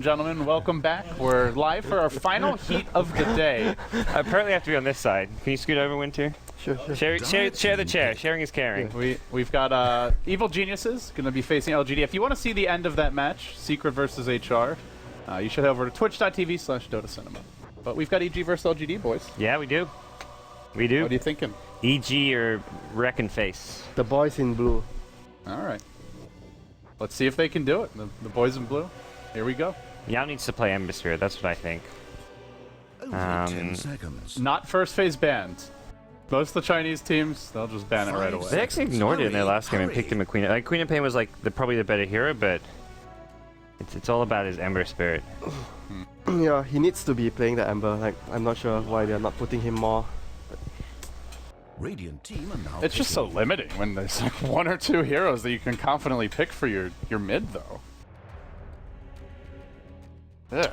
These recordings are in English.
Gentlemen, welcome back. We're live for our final heat of the day. I apparently have to be on this side. Can you scoot over, Winter? Sure. Share the chair. Sharing is caring. We've got Evil Geniuses going to be facing LGD. If you want to see the end of that match, Secret versus HR, you should head over to twitch.tv/DotaCinema. But we've got EG versus LGD, boys. Yeah, we do. We do. What are you thinking? EG or Wreck and Face? The boys in blue. All right. Let's see if they can do it. The boys in blue. Here we go. Yao needs to play Ember Spirit. That's what I think. Over 10 seconds. Not first phase banned. Most of the Chinese teams, they'll just ban it right away. They actually ignored it in their last game and picked him a Queen. Like Queen of Pain was like probably the better hero, but it's all about his Ember Spirit. Yeah, he needs to be playing the Ember. Like, I'm not sure why they're not putting him more. Radiant team are now It's just so limiting when there's like one or two heroes that you can confidently pick for your mid, though. Ugh,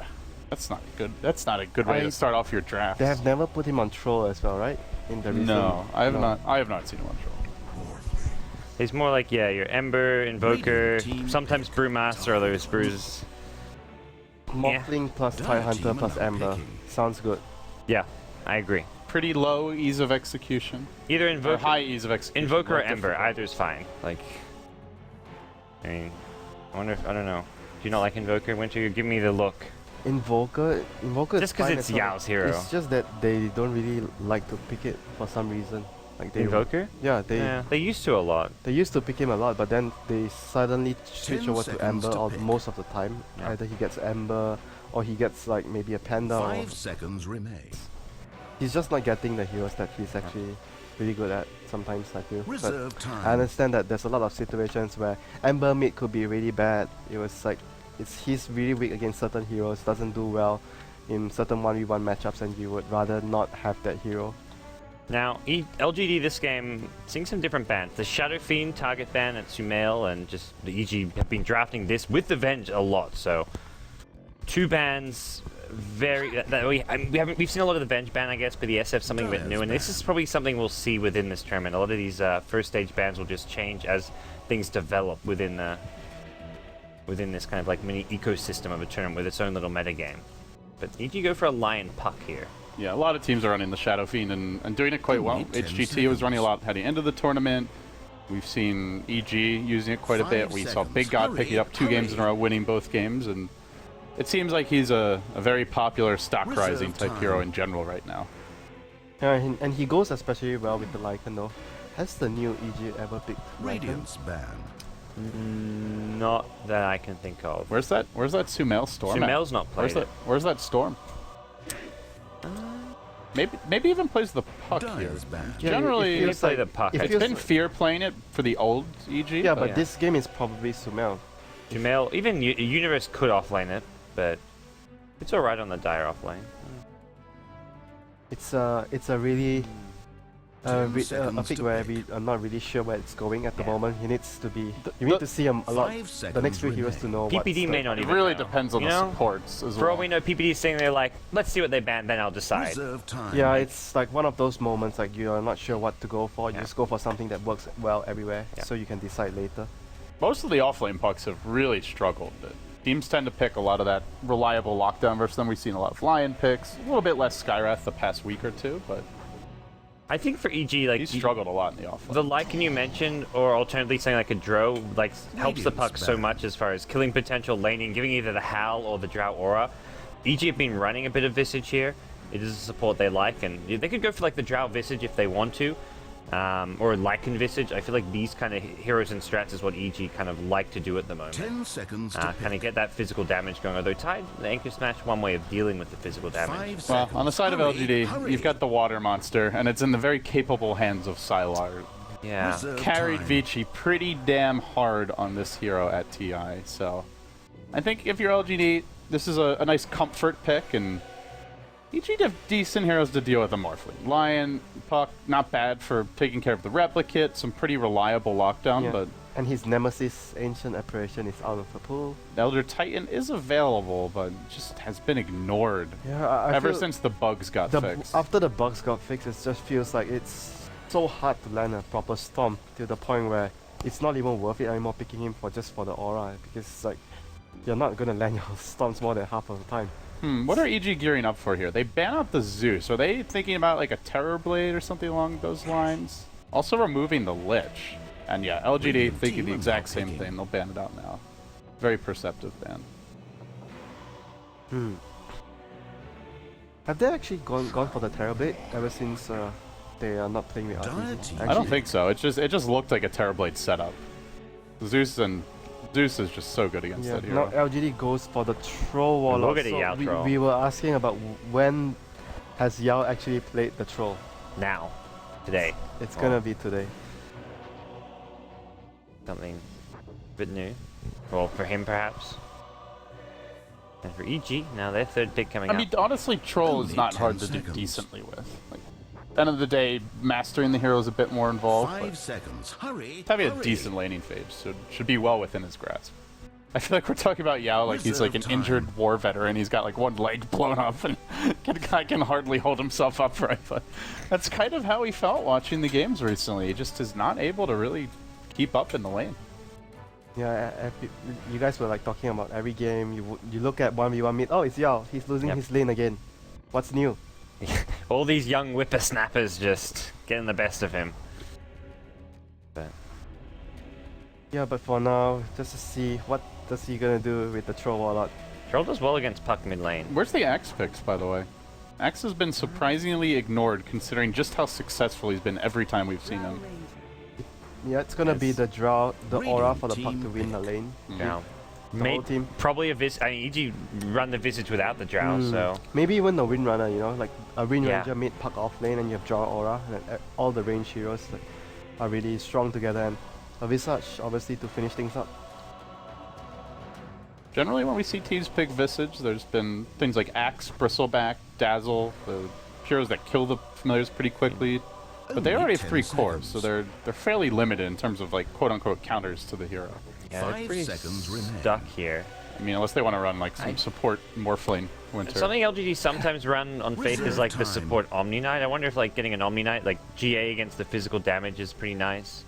that's not good. That's not a good way to start off your draft. They have never put him on troll as well, right? In the recent. No, I have not. I have not seen him on troll. He's more like your Ember, Invoker, sometimes Brewmaster or those brews. Morphling plus TIE Hunter plus Ember. Sounds good. Yeah, I agree. Pretty low ease of execution. Either Or Invoker, high ease of execution. Invoker or Not Ember, difficult. either's fine. Like, I mean, I wonder if I don't know. Do you not like Invoker, Winter? You give me the look. Invoker is Just 'cause fine it's as well. Yao's hero. It's just that they don't really like to pick it for some reason. Like they Invoker? Yeah, They used to a lot. they used to pick him a lot, but then they suddenly switch 10 over to seconds Ember to or pick. most of the time. Yeah. Either he gets Ember or he gets like maybe a Panda. Or 5 seconds remain. he's just not getting the heroes that he's actually really good at sometimes, I feel. But Reserve time. I understand that there's a lot of situations where Ember mid could be really bad. It was like, he's really weak against certain heroes, doesn't do well in certain 1v1 matchups, and you would rather not have that hero. Now, LGD this game, seeing some different bans. The Shadow Fiend target ban at Sumail, and just the EG have been drafting this with the Venge a lot. So, two bans, we've seen a lot of the Venge ban, I guess, but the SF something a bit new, and this is probably something we'll see within this tournament. A lot of these first stage bans will just change as things develop within this kind of like mini ecosystem of a tournament with its own little meta game. But EG go for a Lion Puck here. Yeah, a lot of teams are running the Shadow Fiend and doing it quite well. Only 10 HGT was running a lot seconds. heading into the tournament. We've seen EG using it quite a bit. 5 We saw seconds. Big God picking up 2 games in a row, winning both games, and it seems like he's a very popular stock rising Reserve type hero time. in general right now. Yeah, and he goes especially well with the Lycan though. Has the new EG ever picked Lycan? Radiant's ban. Not that I can think of. Where's that Sumail Storm at? Sumail's not played it. Where's that Storm? Maybe even plays the Puck here. Dire's ban. Yeah, Generally, it You feels play like- the Puck. it It's feels been like- Fear playing it for the old EG. Yeah, but yeah. this game is probably Sumail. Sumail, even Universe could offlane it, but it's alright on the Dire offlane. It's a really a 10 seconds pick to where pick. we are not really sure where it's going at the Yeah. moment. He needs to be. You need to see him a lot. 5 The seconds next few heroes to remain. know. PPD what's may the- not It even really know. depends on You the know? supports as For well. all we know, PPD is saying they're like, let's see what they ban, then I'll decide. Reserve time. Yeah, it's like one of those moments like you are not sure what to go for. You Yeah. just go for something that works well everywhere, Yeah. so you can decide later. Most of the offlane pucks have really struggled. Teams tend to pick a lot of that reliable lockdown versus them. We've seen a lot of Lion picks, a little bit less Skywrath the past week or two, but I think for EG, like, he's struggled a lot in the offlane. the Lycan you mentioned, or alternatively something like a Drow, like, helps the Radiant's puck so bad. much as far as killing potential, laning, giving either the Howl or the Drow Aura. EG have been running a bit of Visage here. It is a support they like, and they could go for like the Drow Visage if they want to, or Lycan Visage. I feel like these kind of heroes and strats is what EG kind of like to do at the moment. 10 seconds to Kind of pick. get that physical damage going. Although Tide, the Anchor Smash, one way of dealing with the physical damage. 5 Well, seconds. on the side of Hurry, LGD, hurry. you've got the Water Monster, and it's in the very capable hands of Sylar. Yeah. Reserve Carried time. Vici pretty damn hard on this hero at TI, so I think if you're LGD, this is a nice comfort pick, and EG have decent heroes to deal with the Morphling. Lion, Puck, not bad for taking care of the replicate, some pretty reliable lockdown, Yeah. but And his nemesis, Ancient Apparition, is out of the pool. Elder Titan is available, but just has been ignored Yeah, I ever feel since the bugs got the fixed. after the bugs got fixed, it just feels like it's so hard to land a proper storm to the point where it's not even worth it anymore picking him for just for the aura, because it's like You're not gonna land your storms more than half of the time. What are EG gearing up for here? They ban out the Zeus. Are they thinking about like a Terror Blade or something along those lines? Also removing the Lich. And yeah, LGD thinking the exact same thing. They'll ban it out now. Very perceptive ban. Have they actually gone for the Terror Blade ever since they are not playing with RPG? I don't think so. It just looked like a Terror Blade setup. Zeus is just so good against that hero. Now LGD goes for the Troll Warlock. Look at the Yao Troll. We were asking about when has Yao actually played the Troll. Now. Today. It's gonna be today. Something a bit new. Well, for him perhaps. And for EG, now their third pick coming I up. mean, honestly, Troll is not hard to do decently with. Like, at the end of the day, mastering the hero is a bit more involved. 5 seconds. Hurry. Having a hurry. decent laning phase should be well within his grasp. I feel like we're talking about Yao like he's like an Reserve time. injured war veteran. He's got like one leg blown up and can hardly hold himself upright. But that's kind of how he felt watching the games recently. He just is not able to really keep up in the lane. Yeah, you guys were like talking about every game. You look at 1v1 mid. Oh, it's Yao. He's losing his lane again. What's new? All these young whippersnappers just getting the best of him. But Yeah, but for now, just to see what does he gonna do with the Troll Warlock. Troll does well against Puck mid lane. Where's the Axe picks, by the way? Axe has been surprisingly ignored considering just how successful he's been every time we've seen him. Yeah, it's gonna be the draw, the Radiant aura for the Puck team to win the lane. Yeah. The whole team. Probably a I mean, EG run the Visage without the Drow, so... Maybe even the Windrunner, you know, like a Wind Yeah. Ranger mid Puck off lane and you have draw aura, and all the range heroes like, are really strong together, and a Visage obviously to finish things up. Generally, when we see teams pick Visage, there's been things like Axe, Bristleback, Dazzle, the heroes that kill the familiars pretty quickly. But they already have 3 cores, so they're fairly limited in terms of like quote-unquote counters to the hero. Yeah, they're 5 pretty seconds remain. stuck here. I mean, unless they want to run like some support Morphling Winter. Something LGD sometimes run on Faith is like the Reserve support Omni Knight. I wonder if like getting an Omni Knight, like GA against the physical damage is pretty nice.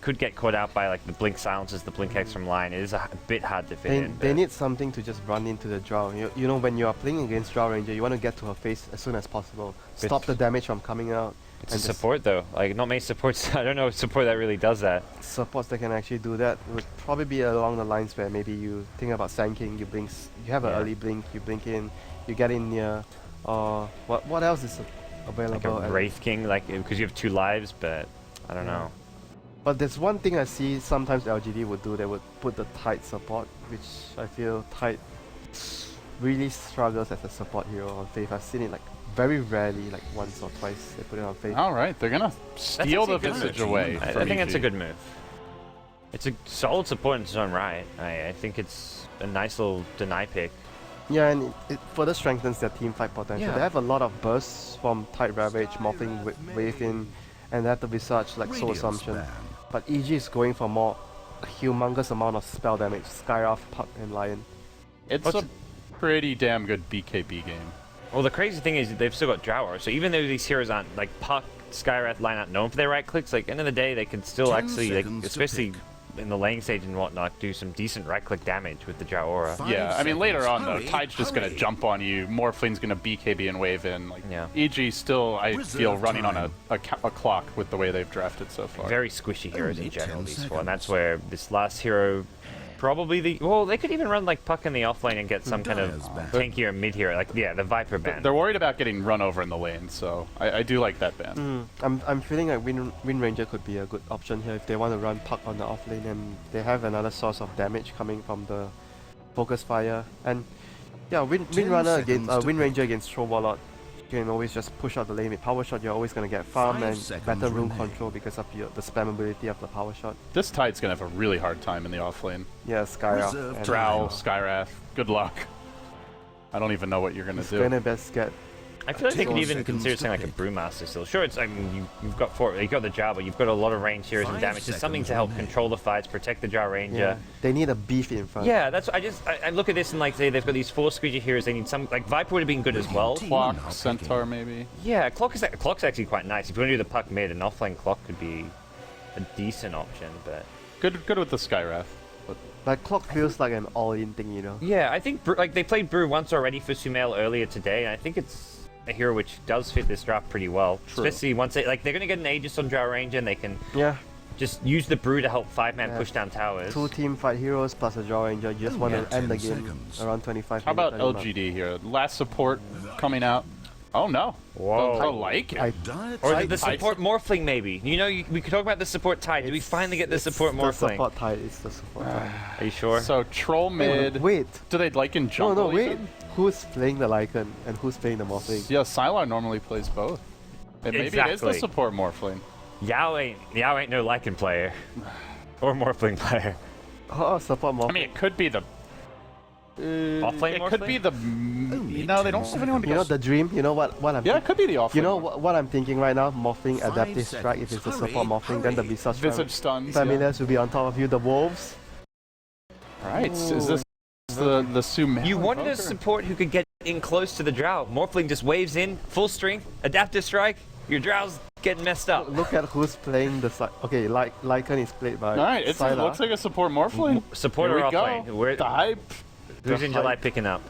Could get caught out by like the Blink Silences, the Blink X from line. It is a bit hard to fit in. They but- need something to just run into the Drow. You know, when you are playing against Drow Ranger, you want to get to her face as soon as possible. Stop the damage from coming out. It's a and just support though. Like not many supports. I don't know a support that really does that. supports that can actually do that would probably be along the lines where maybe you think about Sand King, you have an Yeah. early blink, you blink in, you get in near, or what else is available? Like a Wraith King, like because you have 2 lives, but I don't know. But there's one thing I see sometimes LGD would do, they would put the Tide support, which I feel Tide really struggles as a support hero on Faith. I've seen it like very rarely, like once or twice they put it on Faith. All right, they're gonna steal the actually a good Visage move. away. I from think that's a EG. good move. It's a solid support in its own right. I think it's a nice little deny pick. Yeah, and it further strengthens their team fight potential. Yeah. They have a lot of bursts from Tide Ravage, Morphling Wave in, and that to be such like Soul Radiance Assumption. ban. But EG is going for a humongous amount of spell damage, Skyrath, Puck, and Lion. It's What's a pretty damn good BKB game. Well, the crazy thing is that they've still got Drow Aura, so even though these heroes aren't like Puck, Skywrath line aren't known for their right clicks, like end of the day they can still 10 actually, like, seconds to especially pick. in the laning stage and whatnot, do some decent right click damage with the Drow Aura. 5 Yeah, I mean later seconds. on though, Hurry, Tide's just gonna hurry. jump on you. Morphling's gonna BKB and wave in. Like Yeah. EG still, I feel Reserve running on time. a clock with the way they've drafted so far. Very squishy heroes Only in general, 10 these four, and that's seconds. where this last hero probably they could even run like Puck in the off lane and get some kind of Dire's back. tankier mid hero, like the Viper ban. They're worried about getting run over in the lane, so I do like that ban. I'm feeling like Wind Ranger could be a good option here if they want to run Puck on the off lane and they have another source of damage coming from the Focus Fire. And yeah, Wind 10 Runner against seconds to Wind Ranger against Troll Warlock. You can always just push out the lane with Power Shot. You're always gonna get farm 5 and seconds better room remain. control because of the spammability of the Power Shot. This Tide's gonna have a really hard time in the off lane. Yeah, Skyrath. Reserve and Drow, Skyrath, good luck. I don't even know what you're gonna He's do. gonna best get. I feel like they could 10 even seconds consider to something like a pick. Brewmaster still. Sure, it's, I mean, you've got the Drow, but you've got a lot of range heroes and 5 damage. There's something to help seconds control the fights, protect the Drow Ranger. Yeah, they need a beef in front. Yeah, that's I look at this and like say they've got these 4 squeegee heroes. They need some like Viper would have been good as well. Team Clock, now Centaur picking. maybe. Yeah, Clock's actually quite nice. If you want to do the Puck mid, an offlane Clock could be a decent option. But Good with the Skyrath. But Like clock feels like an all-in thing, you know. Yeah, I think like they played Brew once already for Sumail earlier today, and I think it's a hero which does fit this draft pretty well. True. Especially once they're gonna get an Aegis on Drow Ranger, and they can Yeah. just use the Brew to help 5-man Yeah. push down towers. 2 team fight heroes plus a draw ranger. You just want to end the 10 game seconds. around 25 How about minutes. LGD here? Last support coming out. Oh no. Whoa. I like it. Dire Or Tides. the support Morphling, maybe. You know, we could talk about the support tide. Did we finally get the support The Morphling? support tide. It's the support tide. Are you sure? So troll mid. Wait. Do they like in No, jungle? no, wait. even? Who's playing the Lycan and who's playing the Morphling? Yeah, Sylar normally plays both. And maybe it is the Exactly. support Morphling. Yao ain't no Lycan player. Or Morphling player. Oh, support Morphling. I mean, it could be the. Offlane It could be the. No, they don't have anyone to you go. know the dream. You know what I'm. Yeah, it could be the offlane. You know what I'm thinking right now? Morphling, 5 adaptive strike. If it's a seconds. support Morphling, then the Visage Visage stuns. Yeah. familiars will be on top of you. The wolves. Right. Is this the Sumail? You wanted a Invoker? support who could get in close to the Drow. Morphling just waves in, full strength, adaptive strike. Your Drow's getting messed up. Look at who's playing the side. Okay, Lycan is played by. All right, it Sylar. looks like a support Morphling. Support Here or we go. offlane? Where, The hype. who's the in July hype. picking up?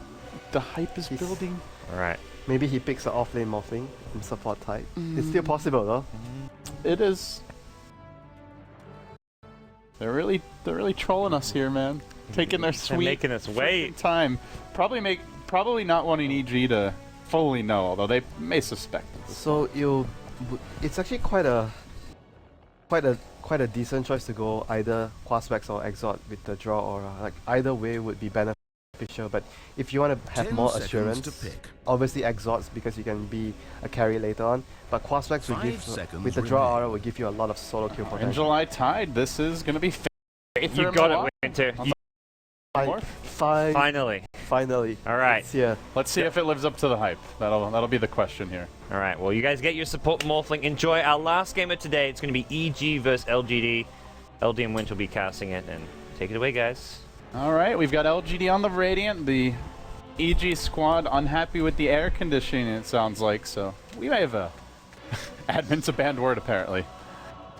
The hype is He's- building. All right. Maybe he picks an offlane Morphling in support type. It's still possible though. It is. They're really trolling us here, man. Taking their They're sweet making us wait. time. Probably not wanting EG to fully know, although they may suspect it. So it's actually quite a decent choice to go either Quaspex or Exort with the draw aura. Like either way would be beneficial. But if you want to have 10 more seconds assurance, to pick. obviously Exorts because you can be a carry later on. But Quaspex will 5 give seconds with the draw remain. aura will give you a lot of solo kill In potential. July Tide, this is going to be Faith You got it, Winter. You, finally. Finally. All right. It's here. Let's see if it lives up to the hype. That'll be the question here. All right. Well, you guys get your support Morphling. Enjoy our last game of today. It's going to be EG versus LGD. LD and Winter will be casting it, and take it away, guys. All right, we've got LGD on the Radiant. The EG squad unhappy with the air conditioning, it sounds like. So we may have a admin's a banned word, apparently.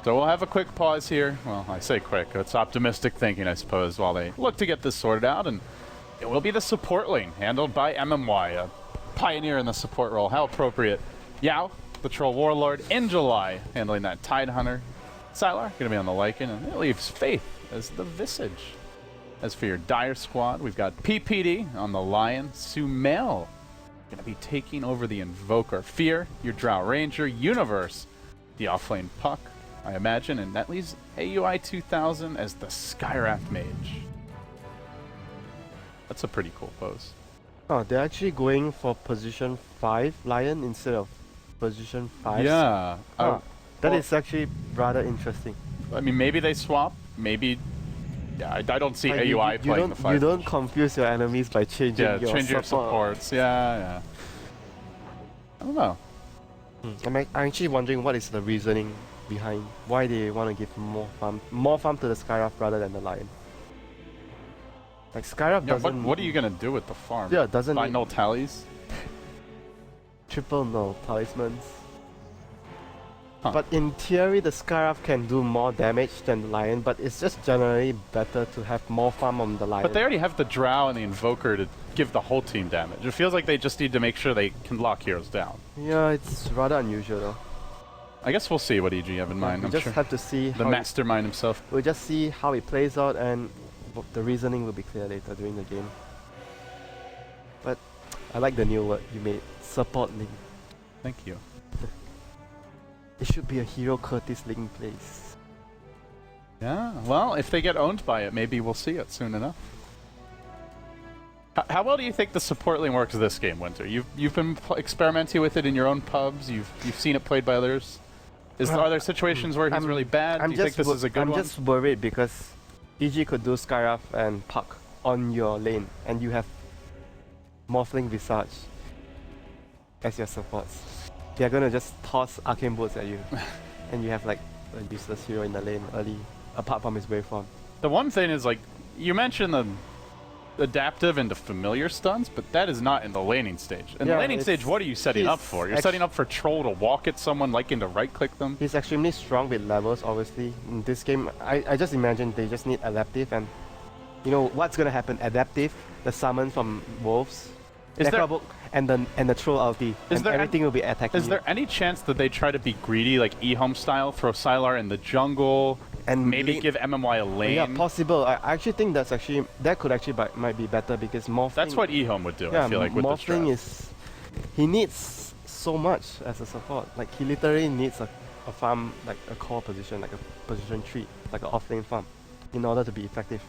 So we'll have a quick pause here. Well, I say quick. It's optimistic thinking, I suppose, while they look to get this sorted out. And it will be the support lane, handled by MMY, a pioneer in the support role. How appropriate. Yao, the Troll Warlord, in July, handling that Tide Hunter. Sylar, going to be on the Lycan, and it leaves Faith as the Visage. As for your Dire squad, we've got PPD on the Lion. Sumail going to be taking over the Invoker. Fear, your Drow Ranger. Universe, the offlane Puck, I imagine. And that leaves AUI 2000 as the Skyraft Mage. That's a pretty cool pose. Oh, they're actually going for position 5 Lion instead of position 5. Yeah. Huh. That well- is actually rather interesting. I mean, maybe they swap. Maybe. Yeah, I don't see Like, AUI you playing don't, the 5. You don't confuse your enemies by changing Yeah, your change your support. supports. Yeah. I don't know. I'm actually wondering what is the reasoning behind why they want to give more farm to the Skyraft rather than the Lion. Like Skyraft Yeah, doesn't. what are you gonna do with the farm? Yeah, doesn't Buy need null tallies? triple null talismans. Huh. But in theory, the Skyraft can do more damage than the Lion, but it's just generally better to have more farm on the Lion. But they already have the Drow and the Invoker to give the whole team damage. It feels like they just need to make sure they can lock heroes down. Yeah, it's rather unusual though. I guess we'll see what EG have in mind. We I'm just sure have to see the how mastermind himself. we'll just see how it plays out, and the reasoning will be clear later during the game. But I like the new word you made, support link. Thank you. It should be a hero Curtis link place. Yeah, well, if they get owned by it, maybe we'll see it soon enough. How well do you think the support lane works this game, Winter? You've been experimenting with it in your own pubs. You've seen it played by others. Are there situations where he's really bad? Do you think this is a good one? I'm just worried because EG could do Skyraft and Puck on your lane, and you have Morphling Visage as your supports. They're gonna just toss Arcane Boots at you, and you have like a useless hero in the lane early, apart from his waveform. The one thing is, like, you mentioned the adaptive into familiar stuns, but that is not in the laning stage. In the Yeah, laning stage, what are you setting up he's for? You're setting up for Troll to walk at someone, liking to right-click them. He's extremely strong with levels, obviously. In this game, I just imagine they just need adaptive, and You know what's gonna happen? Adaptive, the summon from wolves, Is there- Necrobook, and the troll ulti, and there everything will be attacking. Is there any chance that they try to be greedy, like eHome style, throw Sylar in the jungle, And maybe lane- give MMY a lane? Yeah, possible. I actually think that could actually might be better because Morphling. That's what eHome would do, Yeah, I feel like, with this Morphling draft. he needs so much as a support. Like he literally needs a farm, like a core position, like a position tree, like an offlane farm, in order to be effective.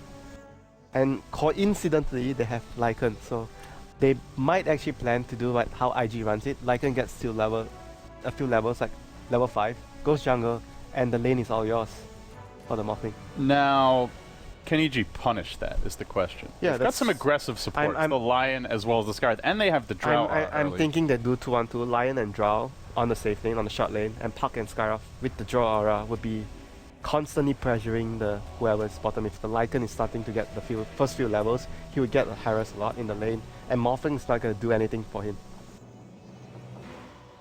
And coincidentally, they have Lycan, so they might actually plan to do like how IG runs it. Lycan gets to a few levels, like level 5, goes jungle, and the lane is all yours for the Morphling. Now, can EG punish that, is the question. Yeah, They've got that's- some aggressive support. I'm- the Lion as well as the Scarlet, and they have the Drow. I'm early. thinking they do 2-1-2, Lion and Drow on the safe lane, on the short lane, and Puck and Skyroth with the Drow aura would be constantly pressuring the whoever's bottom. If the Lycan is starting to get the first few levels, he would get harassed a lot in the lane, and Morphling is not going to do anything for him.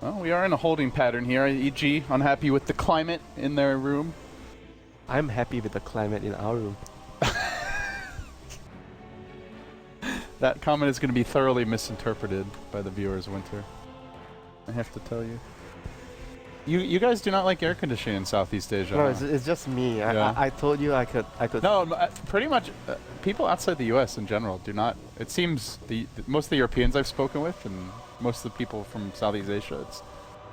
Well, we are in a holding pattern here. EG unhappy with the climate in their room. I'm happy with the climate in our room. That comment is going to be thoroughly misinterpreted by the viewers, Winter. I have to tell you. You guys do not like air conditioning in Southeast Asia. No, huh? it's just me. Yeah. I told you I could. No, pretty much people outside the U.S. in general do not. It seems most of the Europeans I've spoken with and most of the people from Southeast Asia, it's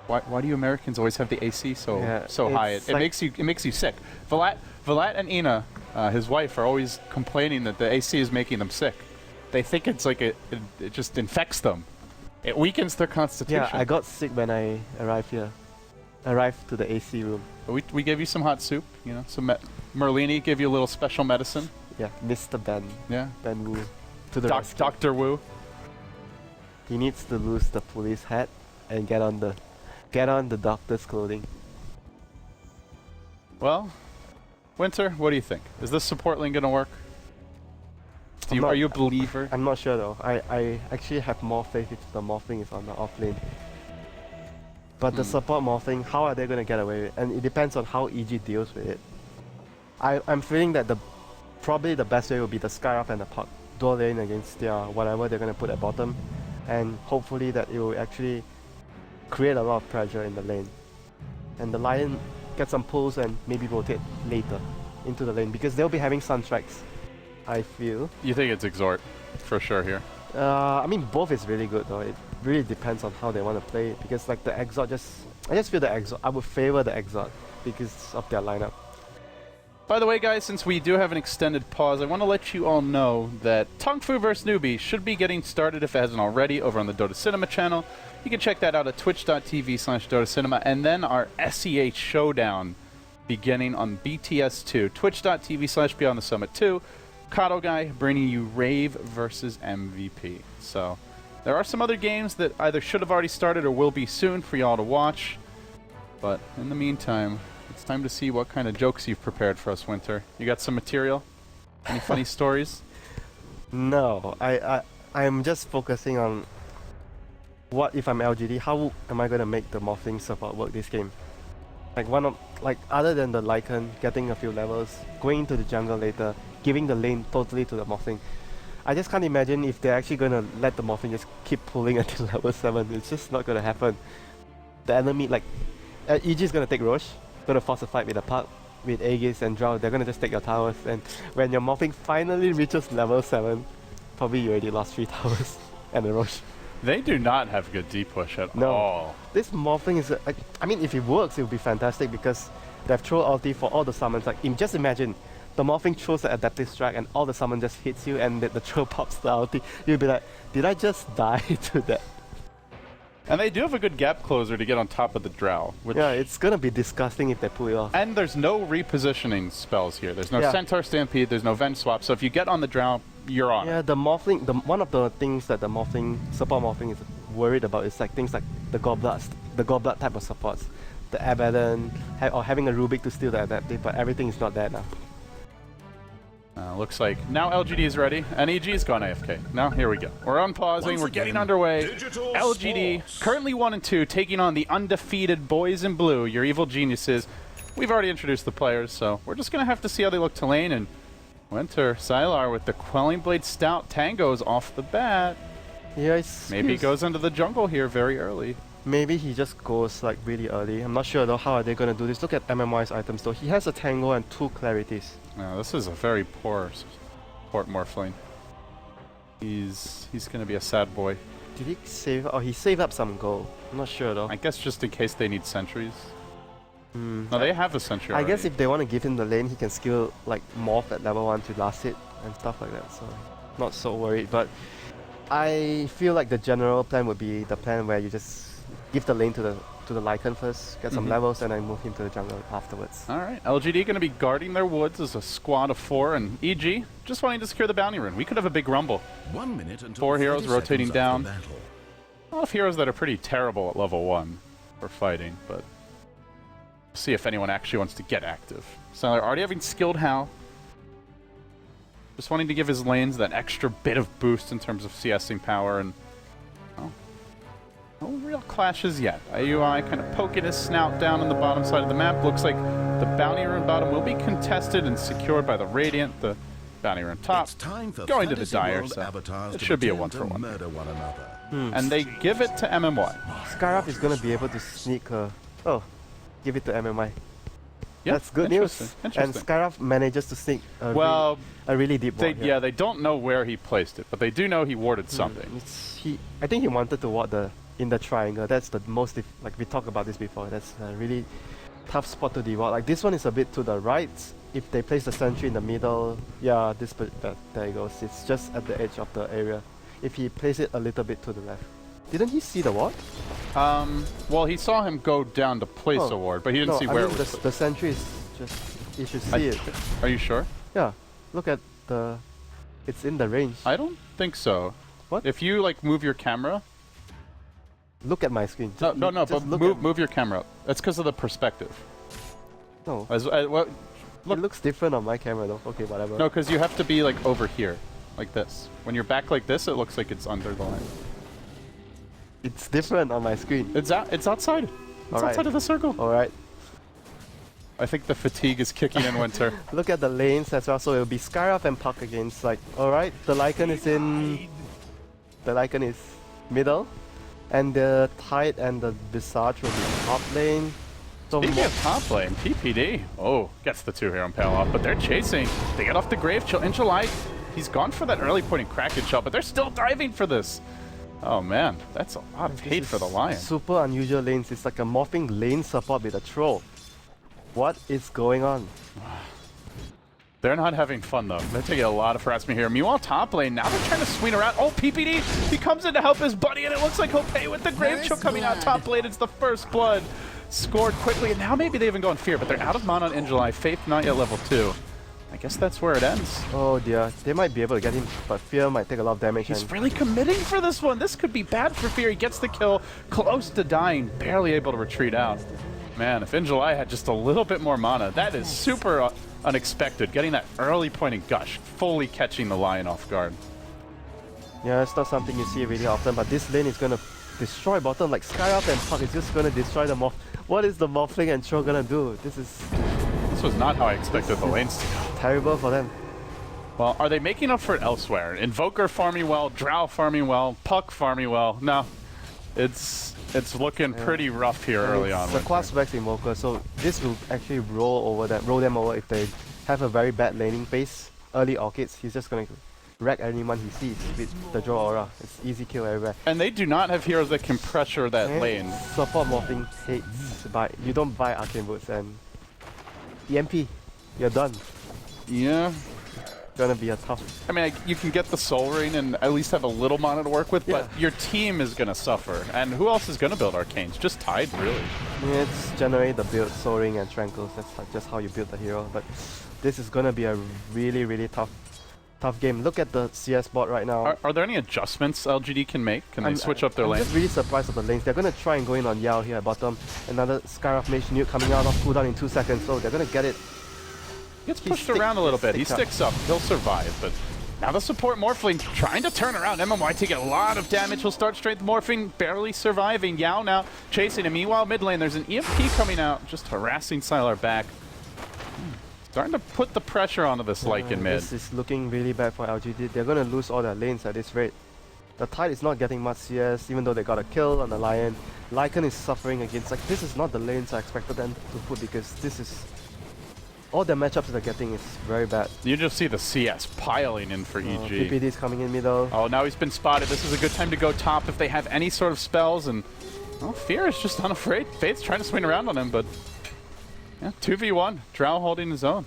why do you Americans always have the AC so high? it's It like- makes you sick. Vlad and Ina, his wife, are always complaining that the AC is making them sick. They think it's like it just infects them. It weakens their constitution. Yeah, I got sick when I arrived here. Arrived to the AC room. But we gave you some hot soup, you know. Some Merlini gave you a little special medicine. Yeah, Mr. Yeah. Ben Wu, to the rescue. Dr. Wu. He needs to lose the police hat and get on the doctor's clothing. Well, Winter, what do you think? Is this support lane gonna work? I'm Are not- you a believer? I'm not sure though. I actually have more faith if the Morphling is on the off lane. But the support Morphling, how are they going to get away with it? And it depends on how EG deals with it. I'm feeling that probably the best way will be the Skyroth and the Puck dual lane against their whatever they're going to put at bottom. And hopefully that it will actually create a lot of pressure in the lane. And the Lion get some pulls and maybe rotate later into the lane because they'll be having Sunstrikes, I feel. You think it's Exhort for sure here? I mean, both is really good though. It really depends on how they want to play it because like the Exort I just feel the Exort, I would favor the Exort because of their lineup. By the way, guys, since we do have an extended pause, I want to let you all know that Tung Fu vs. Newbie should be getting started if it hasn't already over on the Dota Cinema channel. You can check that out at twitch.tv/Dota Cinema, and then our SEH Showdown beginning on BTS2, twitch.tv/Beyond the Summit 2. Kato Guy bringing you Rave versus MVP. So there are some other games that either should have already started or will be soon for y'all to watch. But in the meantime, it's time to see what kind of jokes you've prepared for us, Winter. You got some material? Any funny stories? No, I'm just focusing on what if I'm LGD, how am I gonna make the Morphling support work this game? Like other than the Lycan getting a few levels, going to the jungle later, giving the lane totally to the Morphling. I just can't imagine if they're actually gonna let the Morphling just keep pulling until level 7. It's just not gonna happen. The enemy, like EG is gonna take Roche, gonna force a fight with the Puck, with Aegis and Drow. They're gonna just take your towers, and when your Morphling finally reaches level 7, probably you already lost 3 towers and a Roche. They do not have good D push at No. all. This Morphling is, I mean, if it works, it would be fantastic because they have throw ulti for all the summons. Like, just imagine, the Morphling throws the adaptive strike and all the summon just hits you and the throw pops the ulti. You'll be like, did I just die to that? And they do have a good gap closer to get on top of the Drow. Which Yeah, it's gonna be disgusting if they pull it off. and there's no repositioning spells here. There's no Yeah. Centaur Stampede, there's no Venge Swap, so if you get on the Drow, you're on. Yeah, the Morphling, one of the things that the Morphling, support Morphling is worried about is like things like the Goblet type of supports. The Abaddon, or having a Rubik to steal the adaptive, but everything is not there now. Looks like now LGD is ready, and EG's gone AFK. Now, here we go. We're unpausing, Once we're getting again, underway. Digital LGD, Sports. currently 1-2, taking on the undefeated Boys in Blue, your evil geniuses. We've already introduced the players, so we're just going to have to see how they look to lane, and Winter, Sylar with the Quelling Blade Stout tangos off the bat. Yeah, Maybe he goes into the jungle here very early. Maybe he just goes like really early. I'm not sure though how are they gonna do this. Look at MMY's items though. He has a Tango and 2 Clarities. No, this is a very poor Port Morphling. He's gonna be a sad boy. Did he save? Oh, he saved up some gold. I'm not sure though. I guess just in case they need sentries. Hmm. No, they have a sentry I guess already. if they want to give him the lane, he can skill like morph at level 1 to last hit and stuff like that. So not so worried. But I feel like the general plan would be the plan where you just give the lane to the Lycan first, get some levels, and then move him to the jungle afterwards. All right, LGD going to be guarding their woods as a squad of 4, and EG just wanting to secure the bounty rune. We could have a big rumble. 1 minute until 4 heroes 30 rotating seconds down. after battle. A lot of heroes that are pretty terrible at level 1 for fighting, but see if anyone actually wants to get active. So they're already having skilled Hal. Just wanting to give his lanes that extra bit of boost in terms of CSing power, and well, no real clashes yet. IUI kind of poking his snout down on the bottom side of the map. Looks like the bounty rune bottom will be contested and secured by the Radiant. The bounty rune top It's time for going to the fantasy Dire, world so avatars it to should be a pretend to 1-for-1. murder one another. And they give it to MMY. Skyruff is gonna be able to sneak give it to MMI. Yeah, That's good news. And Interesting. Skyruff manages to sneak Well, a really deep they, ward here. yeah, they don't know where he placed it, but they do know he warded something. I think he wanted to ward in the triangle. That's the most, like we talked about this before. That's a really tough spot to deward. Like this one is a bit to the right. If they place the sentry in the middle, yeah, there it goes. It's just at the edge of the area. If he places it a little bit to the left. Didn't he see the ward? Well, he saw him go down to place a ward, but he didn't see where it was. The sentry is just, you should see it. Are you sure? Yeah, look at it's in the range. I don't think so. What? If you like move your camera? Look at my screen. No, Just but look move your camera up. That's because of the perspective. No, Well, look. it looks different on my camera though. Okay, whatever. No, because you have to be like over here, like this. When you're back like this, it looks like it's under the line. It's different on my screen. It's outside. It's Alright. outside of the circle. Alright, I think the fatigue is kicking in, Winter. look at the lanes as well. So it'll be Skyruff and Puck against like, alright, the Lycan is in... The Lycan is middle. And the Tide and the Visage will be top lane. So Speaking of top lane, PPD. Oh, gets the 2 hero impale off, but they're chasing. They get off the grave chill in July. He's gone for that early point in Kraken shot, but they're still diving for this. Oh man, that's a lot of hate for the Lion. super unusual lanes. It's like a morphing lane support with a troll. What is going on? They're not having fun though. They're taking a lot of harassment here. Meanwhile, top lane, now they're trying to swing around. Oh, PPD, he comes in to help his buddy, and it looks like he'll pay with the grave chill coming out. Top lane, it's the first blood. Scored quickly, and now maybe they even go in Fear, but they're out of mana in July. Faith not yet level 2. I guess that's where it ends. Oh dear, they might be able to get him, but Fear might take a lot of damage. He's and really committing for this one. This could be bad for Fear. He gets the kill, close to dying, barely able to retreat out. Man, if in July had just a little bit more mana, that is super unexpected. Getting that early point in Gush, fully catching the Lion off guard. yeah, it's not something you see really often, but this lane is gonna destroy bottom. Like Skyruff and Puck is just gonna destroy the morph. What is the morphling and Troll gonna do? This is This was not how I expected the lanes to go. terrible for them. Well, are they making up for it elsewhere? Invoker farming well, Drow farming well, Puck farming well. No, it's looking pretty rough here early on. It's a class Vex Invoker, so this will actually roll them over if they have a very bad laning phase. Early Orchids, he's just gonna wreck anyone he sees with the Draw Aura. It's easy kill everywhere. And they do not have heroes that can pressure that And lane. Support morphing hates you don't buy Arcane Boots and EMP, you're done. Yeah. Gonna be a tough. I mean, you can get the Soul Ring and at least have a little mana to work with, but Yeah. your team is going to suffer. And who else is going to build Arcanes? Just Tide, really. Yeah, it's generally the build, Soaring and Tranquils. That's like just how you build the hero. But this is gonna be a really, really tough game. Look at the CS bot right now. Are there any adjustments LGD can make? Can they switch up their I'm lane? just really surprised of the lanes. They're gonna try and go in on Yao here at bottom. Another Skyruff Mage Nuke coming out of cooldown in 2 seconds, so they're gonna get it. Gets He pushed around a little bit. He sticks sticks up. He'll survive, but now the support Morphling trying to turn around. MMY taking a lot of damage. He'll start strength morphing, barely surviving. Yao now chasing him. Meanwhile, mid lane, there's an EMP coming out, just harassing Sylar back. Starting to put the pressure onto this Lycan mid. This is looking really bad for LGD. They're gonna lose all their lanes at this rate. The Tide is not getting much CS, even though they got a kill on the Lion. Lycan is suffering against, like, this is not the lanes I expected them to put, because this is... all the matchups they're getting is very bad. You just see the CS piling in for EG. PPD is coming in middle. Oh, now he's been spotted. This is a good time to go top if they have any sort of spells, and... well, Fear is just unafraid. Faith's trying to swing around on him, but... yeah, 2v1. Drow holding his own.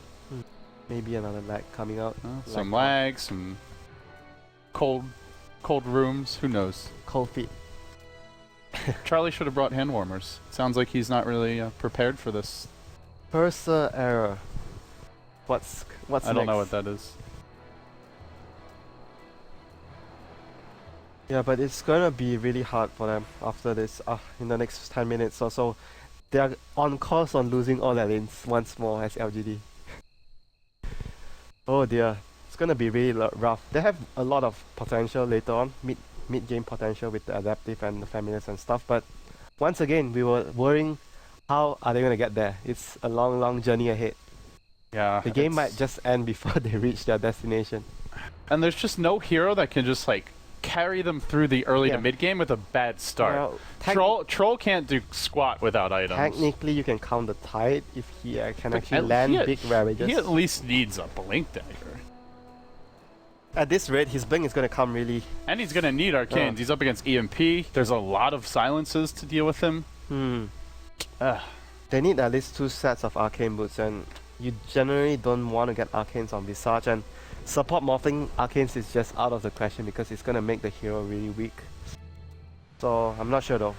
Maybe another lag coming out. Some lag, some... cold rooms. Who knows? Cold feet. Charlie should have brought hand warmers. Sounds like he's not really prepared for this. Cursor error. What's I don't know next? what that is. Yeah, but it's gonna be really hard for them after this. In the next 10 minutes or so, they are on course on losing all their lanes once more as LGD. Oh dear, it's gonna be really rough. They have a lot of potential later on, mid game potential with the adaptive and the familiars and stuff. But once again, we were worrying, how are they gonna get there? It's a long journey ahead. Yeah. The game might just end before they reach their destination. And there's just no hero that can just like carry them through the early to mid game with a bad start. Well, Troll can't do squat without items. technically, you can count the Tide if he can actually land big ravages. He at least needs a blink dagger. At this rate, his blink is gonna come really... And he's gonna need arcanes. He's up against EMP. There's a lot of silences to deal with him. They need at least 2 sets of arcane boots, and you generally don't want to get arcanes on Visage, and support morphing arcanes is just out of the question because it's gonna make the hero really weak. So I'm not sure though.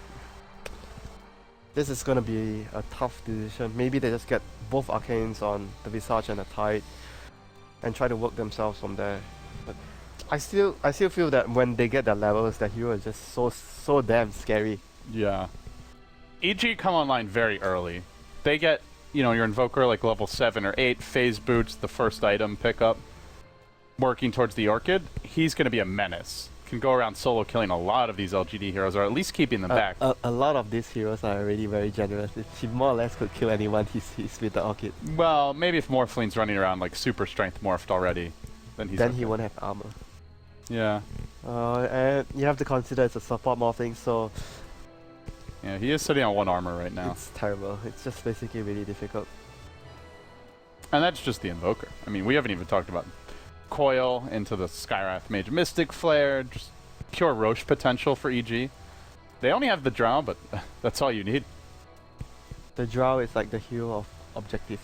This is gonna be a tough decision. Maybe they just get both arcanes on the Visage and the Tide and try to work themselves from there. But I still feel that when they get their levels, the hero is just so damn scary. Yeah. EG come online very early. They get, you know, your Invoker like level 7 or 8, phase boots, the first item pickup, working towards the Orchid. He's going to be a menace. Can go around solo killing a lot of these LGD heroes, or at least keeping them back. A lot of these heroes are already very generous. He more or less could kill anyone he's with the Orchid. Well, maybe if Morphling's running around like super strength morphed already, then he's he won't have armor. Yeah. And you have to consider it's a support morphing, so... yeah, he is sitting on 1 armor right now. It's terrible. It's just basically really difficult. And that's just the Invoker. I mean, we haven't even talked about Coil into the Skywrath Mage Mystic Flare, just pure Roche potential for EG. They only have the Drow, but that's all you need. The Drow is like the hero of objectives.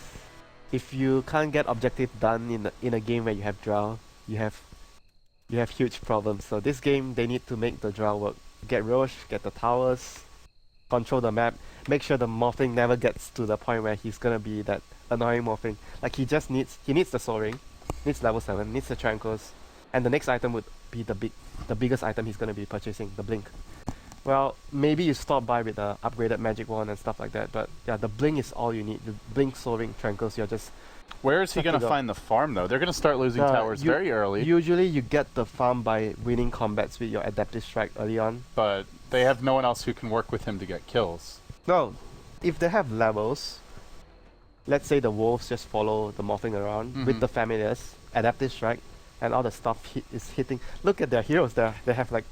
If you can't get objective done in a game where you have Drow, you have huge problems. So this game, they need to make the Drow work. Get Roche, get the towers, control the map, make sure the morphing never gets to the point where he's gonna be that annoying morphing. Like he needs the Soul Ring, needs level 7, needs the Tranquils, and the next item would be the biggest item he's gonna be purchasing, the Blink. Well, maybe you stop by with the upgraded Magic Wand and stuff like that, but yeah, the Blink is all you need. The Blink, Soul Ring, Tranquils, you're just... Where is he going to find the farm, though? They're going to start losing towers very early. Usually you get the farm by winning combats with your Adaptive Strike early on. But they have no one else who can work with him to get kills. No, if they have levels, let's say the wolves just follow the morphing around with the familiars, Adaptive Strike, and all the stuff is hitting. Look at their heroes there. They have like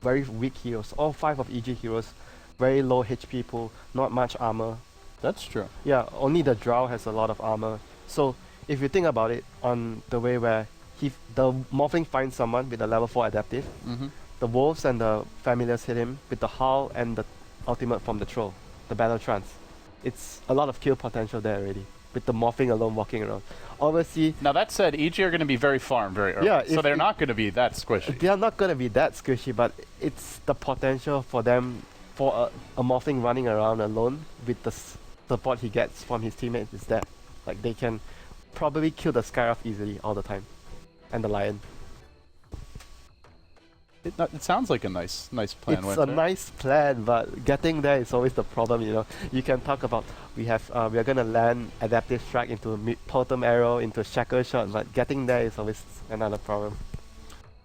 very weak heroes. All 5 of EG heroes, very low HP pool, not much armor. That's true. Yeah, only the Drow has a lot of armor. So if you think about it on the way where the morphling finds someone with a level 4 adaptive, the wolves and the familiars hit him with the howl and the ultimate from the troll, the battle trance. It's a lot of kill potential there already, with the morphing alone walking around. Obviously... Now that said, EG are going to be very farm very early, yeah, so they're not going to be that squishy. They are not going to be that squishy, but it's the potential for them, for a morphling running around alone with the support he gets from his teammates is there. Like they can probably kill the Skywrath easily all the time, and the Lion. It sounds like a nice plan. It's a nice plan, but getting there is always the problem. You know, you can talk about we are gonna land Adaptive Strike into Totem Arrow into Shackle Shot, but getting there is always another problem.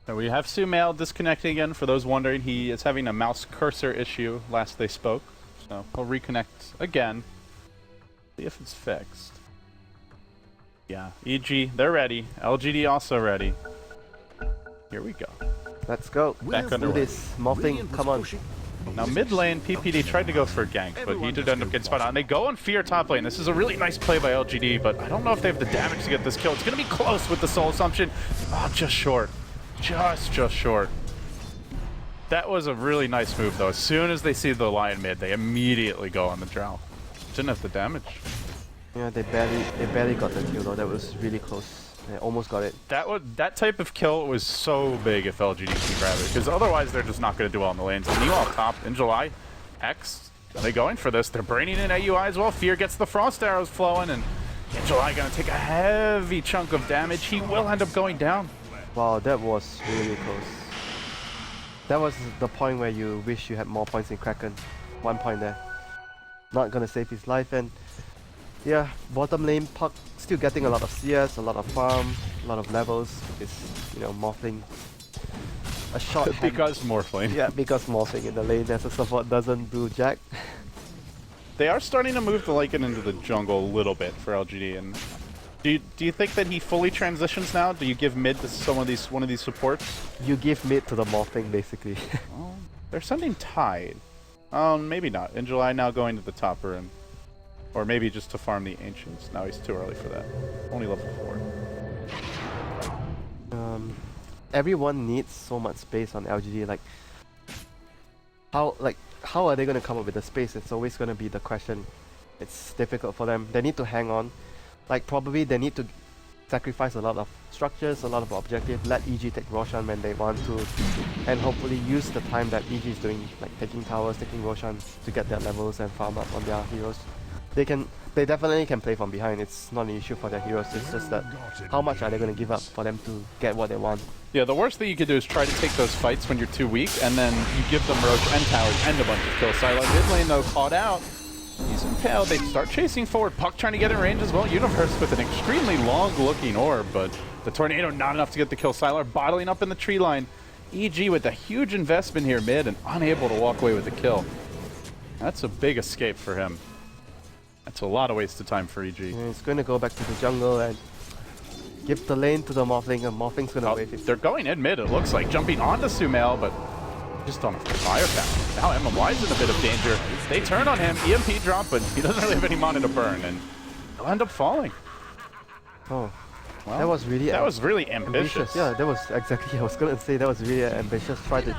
And we have Sumail disconnecting again. For those wondering, he is having a mouse cursor issue. Last they spoke, so he'll reconnect again. See if it's fixed. Yeah, EG, they're ready. LGD also ready. Here we go. Let's go. Back Do underway. this. Morphling, come on. Now mid lane, PPD tried to go for a gank, but he did end up getting spot on. They go on Fear top lane. This is a really nice play by LGD, but I don't know if they have the damage to get this kill. It's going to be close with the Soul Assumption. Oh, just short. Just short. That was a really nice move, though. As soon as they see the Lion mid, they immediately go on the Drow. Didn't have the damage. Yeah, they barely got the kill though. That was really close. They almost got it. That type of kill was so big if LGD can grab it, because otherwise they're just not going to do well in the lanes. And Newall top in July, X, are they going for this? They're braining in AUI as well. Fear gets the frost arrows flowing, and in July going to take a heavy chunk of damage. He will end up going down. Wow, that was really close. That was the point where you wish you had more points in Kraken. 1 point there. Not gonna save his life, and yeah, bottom lane Puck still getting a lot of CS, a lot of farm, a lot of levels. It's, you know, morphing. A short Because Morphling. yeah, because morphing in the lane as a support doesn't do jack. They are starting to move the Lycan into the jungle a little bit for LGD, and do you think that he fully transitions now? Do you give mid to one of these supports? You give mid to the morphing basically. Well, they're sending Tide. Maybe not. In July now going to the topper, and or maybe just to farm the Ancients. Now he's too early for that. Only level 4. Everyone needs so much space on LGD. How are they gonna come up with the space? It's always gonna be the question. It's difficult for them. They need to hang on. Probably they need to sacrifice a lot of structures, a lot of objectives, let EG take Roshan when they want to, and hopefully use the time that EG is doing, like taking towers, taking Roshan to get their levels and farm up on their heroes. They definitely can play from behind. It's not an issue for their heroes. It's just that how much are they going to give up for them to get what they want? Yeah, the worst thing you could do is try to take those fights when you're too weak, and then you give them Roach and towers and a bunch of kills. Silent mid lane though, caught out. He's impaled. They start chasing forward. Puck trying to get in range as well. Universe with an extremely long-looking orb, but the tornado not enough to get the kill. Sylar bottling up in the tree line. EG with a huge investment here mid and unable to walk away with the kill. That's a big escape for him. That's a lot of wasted time for EG. And he's going to go back to the jungle and give the lane to the Morphling, and Morphling's going to wait it. They're going in mid, it looks like, jumping onto Sumail, but just don't have firepower. Now MMY's in a bit of danger. They turn on him, EMP drop, but he doesn't really have any mana to burn, and he'll end up falling. Oh, Well, that was really ambitious. Yeah, that was exactly, I was going to say, that was really ambitious. Try to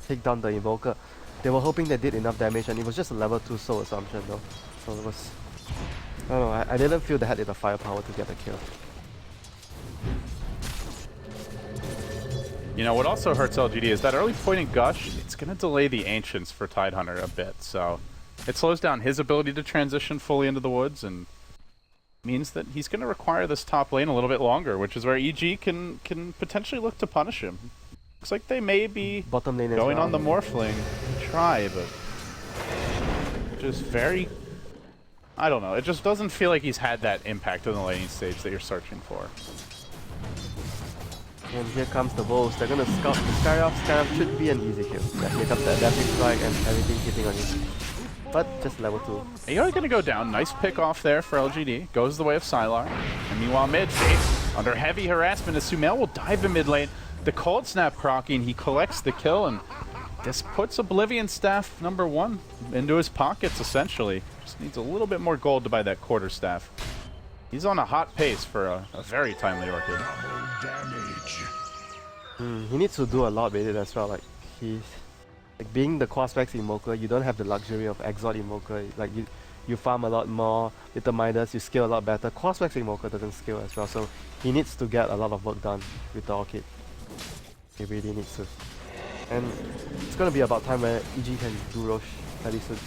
take down the Invoker. They were hoping they did enough damage, and it was just a level 2 Soul Assumption though. So it was, I don't know, I didn't feel they had enough firepower to get the kill. You know, what also hurts LGD is that early point in Gush, it's going to delay the Ancients for Tidehunter a bit, so it slows down his ability to transition fully into the woods, and means that he's going to require this top lane a little bit longer, which is where EG can potentially look to punish him. Looks like they may be Bottom lane going well. on the Morphling. Try, but just very... I don't know, it just doesn't feel like he's had that impact on the laning stage that you're searching for. And here comes the Wolves. They're gonna scout the Skyrock. Skyrock should be an easy kill. Yeah, here comes the Adaptive Strike and everything hitting on you. But just level 2. AOI gonna go down. Nice pick off there for LGD. Goes the way of Sylar. And meanwhile mid, Faith under heavy harassment as Sumail will dive in mid lane. The Cold Snap proccing, he collects the kill, and this puts Oblivion Staff #1 into his pockets essentially. Just needs a little bit more gold to buy that quarter staff. He's on a hot pace for a very timely Orchid. He needs to do a lot with it as well. Being the Quaspex Invoker, you don't have the luxury of Exalt Invoker. You farm a lot more with the Midas, you scale a lot better. Quaspex Invoker doesn't scale as well, so he needs to get a lot of work done with the Orchid. He really needs to. And it's gonna be about time where EG can do Roche fairly soon.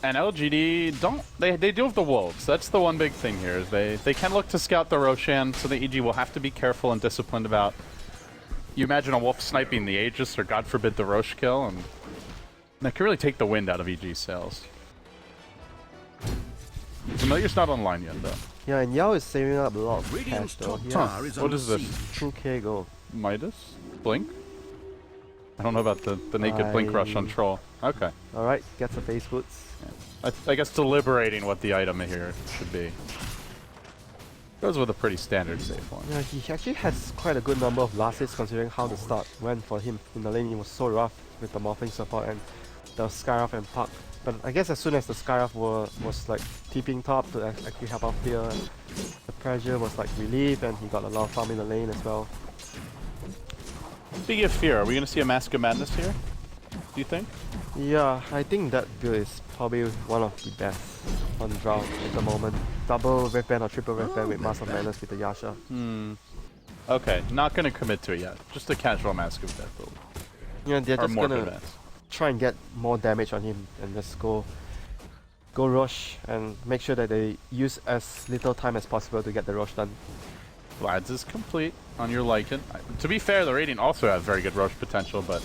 And LGD they deal with the wolves. That's the one big thing here. Is they can look to scout the Roshan, so the EG will have to be careful and disciplined about. You imagine a wolf sniping the Aegis, or God forbid the Roche kill, and that can really take the wind out of EG's sails. Familiar's not online yet though. Yeah, and Yao is saving up a lot of cash Radiant's though. top He tower has is What under is this? siege. 2k gold. Midas? Blink? I don't know about the naked blink rush on Troll. Okay. Alright, gets the face boots. I guess deliberating what the item here should be. Goes with a pretty standard safe one. Yeah, he actually has quite a good number of last hits considering how the start went for him in the lane. It was so rough with the morphing support and the Skyruff and Puck. But I guess as soon as the Skyruff was like TPing top to actually help out here, the pressure was like relieved and he got a lot of farm in the lane as well. Speaking of fear, are we going to see a Mask of Madness here? Do you think? Yeah, I think that build is probably one of the best on Drow at the moment. Double Red Band or triple Red Band with Mask of Madness with the Yasha. Okay, not going to commit to it yet. Just a casual Mask of Death build. Yeah, they're Or just more gonna advanced. try and get more damage on him and just go rush and make sure that they use as little time as possible to get the rush done. Lads is complete on your Lycan. To be fair, the Radiant also has very good rush potential, but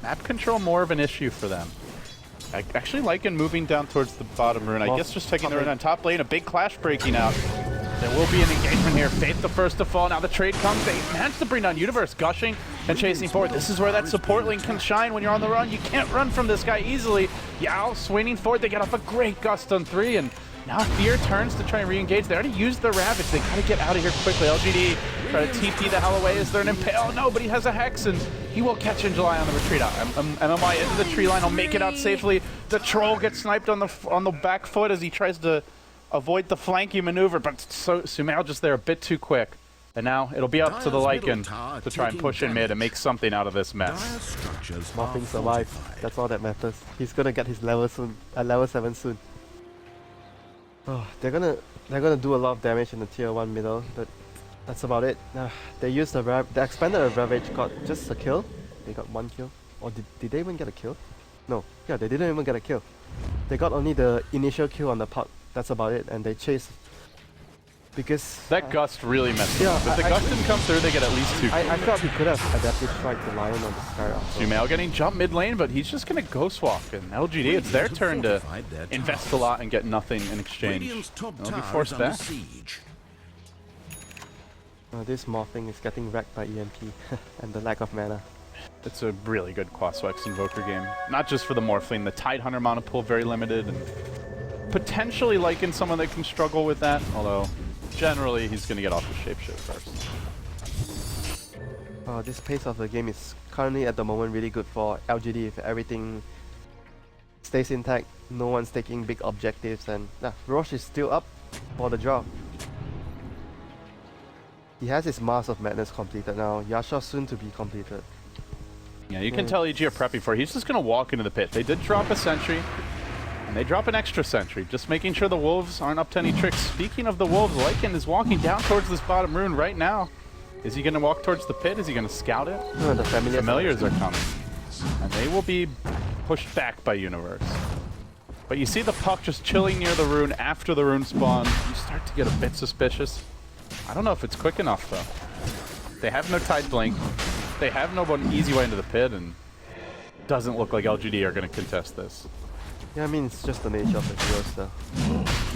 map control more of an issue for them. Actually, Lycan moving down towards the bottom rune. I guess just taking the rune on top lane. A big clash breaking out. There will be an engagement here. Faith the first to fall. Now the trade comes. They managed to bring down Universe, gushing and chasing forward. This is where that support lane can shine when you're on the run. You can't run from this guy easily. Yao swinging forward. They get off a great gust on 3, and now Fear turns to try and re-engage. They already used the Ravage. They gotta get out of here quickly. LGD try to TP the hell away. Is there an Impale? No, but he has a Hex, and he will catch in July on the retreat out. MMI into the tree line. He'll make it out safely. The Troll gets sniped on the back foot as he tries to avoid the flanking maneuver, but Sumail just there a bit too quick. And now it'll be up to the Lycan to try and push in mid and make something out of this mess. Morphing survived. That's all that matters. He's gonna get his level soon. Level 7 soon. Oh, they're gonna do a lot of damage in the tier 1 middle, but that's about it. They used the expanded Ravage got just a kill. They got 1 kill. Or did they even get a kill? No. Yeah, they didn't even get a kill. They got only the initial kill on the Puck. That's about it, and they chased. Because that gust really messed yeah, up. If the gust didn't come through, they get at least 2 kills. I felt he could have adapted strike the Lion on the Skyruff. Sumail getting jumped mid lane, but he's just gonna ghost walk. And LGD, it's their turn to invest a lot and get nothing in exchange. They'll be forced back. This morphing is getting wrecked by EMP and the lack of mana. It's a really good Quaswex Invoker game. Not just for the Morphling, the Tidehunter mana pool very limited, and potentially Lycan someone that can struggle with that, although generally he's going to get off the Shapeshift first. This pace of the game is currently at the moment really good for LGD if everything stays intact, no one's taking big objectives, and Roche is still up for the draw. He has his Mask of Madness completed now, Yasha soon to be completed. Yeah, you can tell EG are prepping for it. He's just going to walk into the pit. They did drop a sentry, and they drop an extra sentry, just making sure the Wolves aren't up to any tricks. Speaking of the Wolves, Lycan is walking down towards this bottom rune right now. Is he going to walk towards the pit? Is he going to scout it? No, the Familiars are coming, and they will be pushed back by Universe. But you see the Puck just chilling near the rune after the rune spawn. You start to get a bit suspicious. I don't know if it's quick enough, though. They have no Tide Blink. They have no easy way into the pit, and it doesn't look like LGD are going to contest this. Yeah, I mean, it's just the nature of the heroes, though.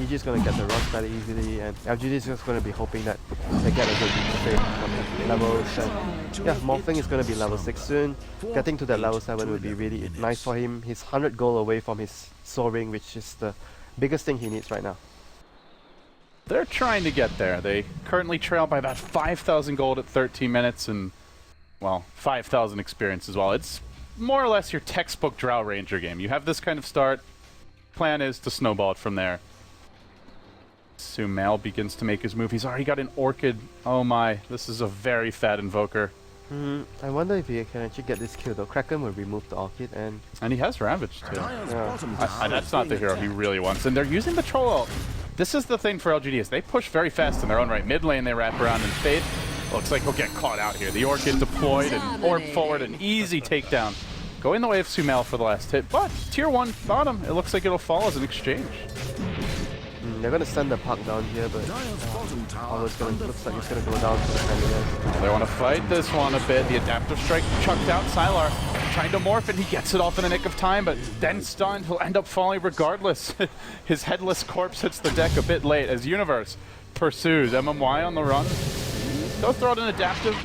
EG's gonna get the rush very easily, and LGD is just gonna be hoping that they get a good trade from the level 7. Yeah, Morphling is gonna be level 6 soon. Getting to that level 7 would be really nice for him. He's 100 gold away from his Soul Ring, which is the biggest thing he needs right now. They're trying to get there. They currently trail by about 5,000 gold at 13 minutes, and, well, 5,000 experience as well. It's more or less your textbook Drow Ranger game. You have this kind of start. Plan is to snowball it from there. Sumail begins to make his move. He's already got an Orchid. Oh my, this is a very fat Invoker. I wonder if he can actually get this kill though. Kraken will remove the Orchid, and he has Ravage too. Yeah. That's not the hero he really wants. And they're using the Troll ult. This is the thing for LGD, is they push very fast in their own right. Mid lane they wrap around, and Faith looks like he'll get caught out here. The Orchid deployed and orb forward, an easy takedown. Going the way of Sumail for the last hit, but tier 1 bottom, it looks like it'll fall as an exchange. They're gonna send the Puck down here, but looks like it's gonna go down to the Familiars. They want to fight this one a bit. The Adaptive Strike chucked out. Sylar trying to morph it. He gets it off in the nick of time, but then stunned. He'll end up falling regardless. His headless corpse hits the deck a bit late as Universe pursues. MMY on the run. Go throw out an Adaptive.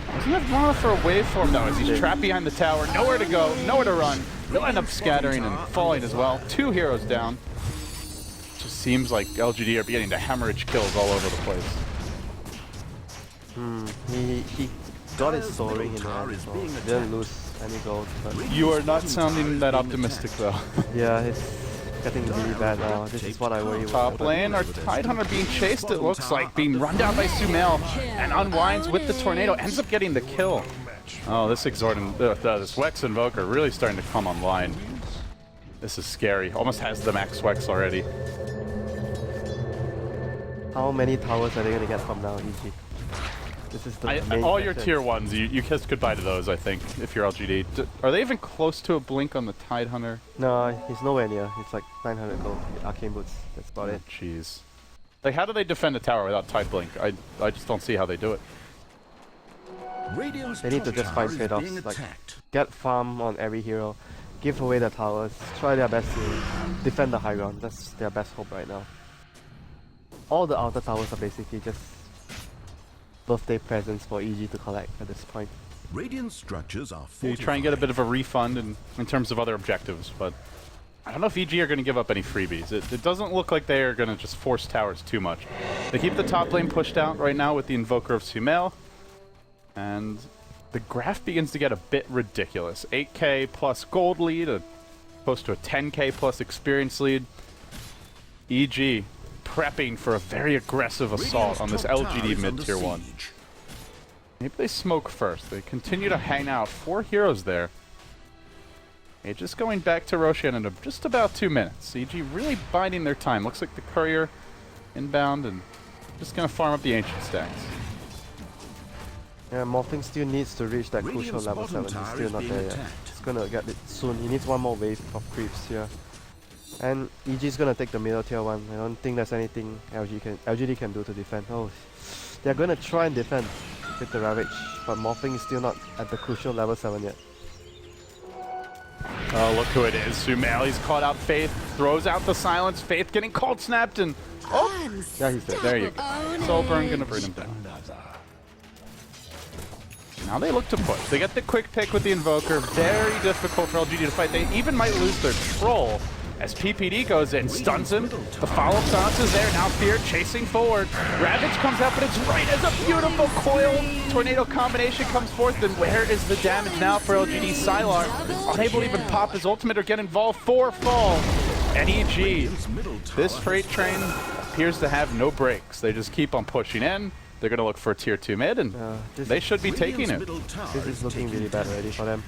Doesn't have mana for a waveform though, as he's trapped behind the tower. Nowhere to go, nowhere to run. He'll end up scattering and falling as well. 2 heroes down. Just seems like LGD are beginning to hemorrhage kills all over the place. He got his soaring in there, so didn't lose any gold. But You are not sounding that optimistic though. yeah, it's getting really bad now. This is what I worry Top about. lane, our Tidehunter being chased, it looks like, being run down by Sumail, and unwinds with the tornado, ends up getting the kill. Oh, this Exorbitant, this Wex Invoker really starting to come online. This is scary. Almost has the max Wex already. How many towers are they gonna get from now, EG? This is the main all your question. tier 1s, you kissed goodbye to those, I think, if you're LGD. Are they even close to a blink on the Tidehunter? No, he's nowhere near. It's like 900 gold. Arcane boots. That's about it. Jeez. Like, how do they defend a tower without Tide Blink? I just don't see how they do it. Radiant's They need to top just find tower is trade-offs, being like attacked. get farm on every hero, give away the towers, try their best to defend the high ground. That's their best hope right now. All the outer towers are basically just birthday presents for EG to collect at this point. Radiant structures are You fortified. try and get a bit of a refund in terms of other objectives, but I don't know if EG are going to give up any freebies. It doesn't look like they are going to just force towers too much. They keep the top lane pushed out right now with the Invoker of Sumail, and the graph begins to get a bit ridiculous. 8k plus gold lead, close to a 10k plus experience lead. EG prepping for a very aggressive assault on this LGD mid-tier 1. Maybe they smoke first. They continue to hang out. 4 heroes there. Okay, just going back to Roshan in just about 2 minutes. EG really biding their time. Looks like the courier inbound and just going to farm up the ancient stacks. Yeah, Morphling still needs to reach that crucial Radiant's level bottom 7. He's tower still is not being there yet. attacked. He's gonna get it soon. He needs one more wave of creeps here. And EG's gonna take the middle tier 1. I don't think there's anything LGD can do to defend. Oh, they're gonna try and defend with the Ravage, but Morphling is still not at the crucial level 7 yet. Oh, look who it is. Sumail, he's caught out Faith. Throws out the silence. Faith getting cold snapped and... Oh! Yeah, he's there. There you go. Soul Burn gonna bring him down. Now they look to push. They get the quick pick with the Invoker. Very difficult for LGD to fight. They even might lose their Troll as PPD goes in. Stuns him. The follow-up silence is there. Now Fear chasing forward. Ravage comes out, but it's right as a beautiful coil tornado combination comes forth. And where is the damage now for LGD? Sylar unable to even pop his ultimate or get involved. 4 fall. And EG, this freight train appears to have no brakes. They just keep on pushing in. They're going to look for a tier 2 mid, and they should be taking it. This is looking really bad already for them.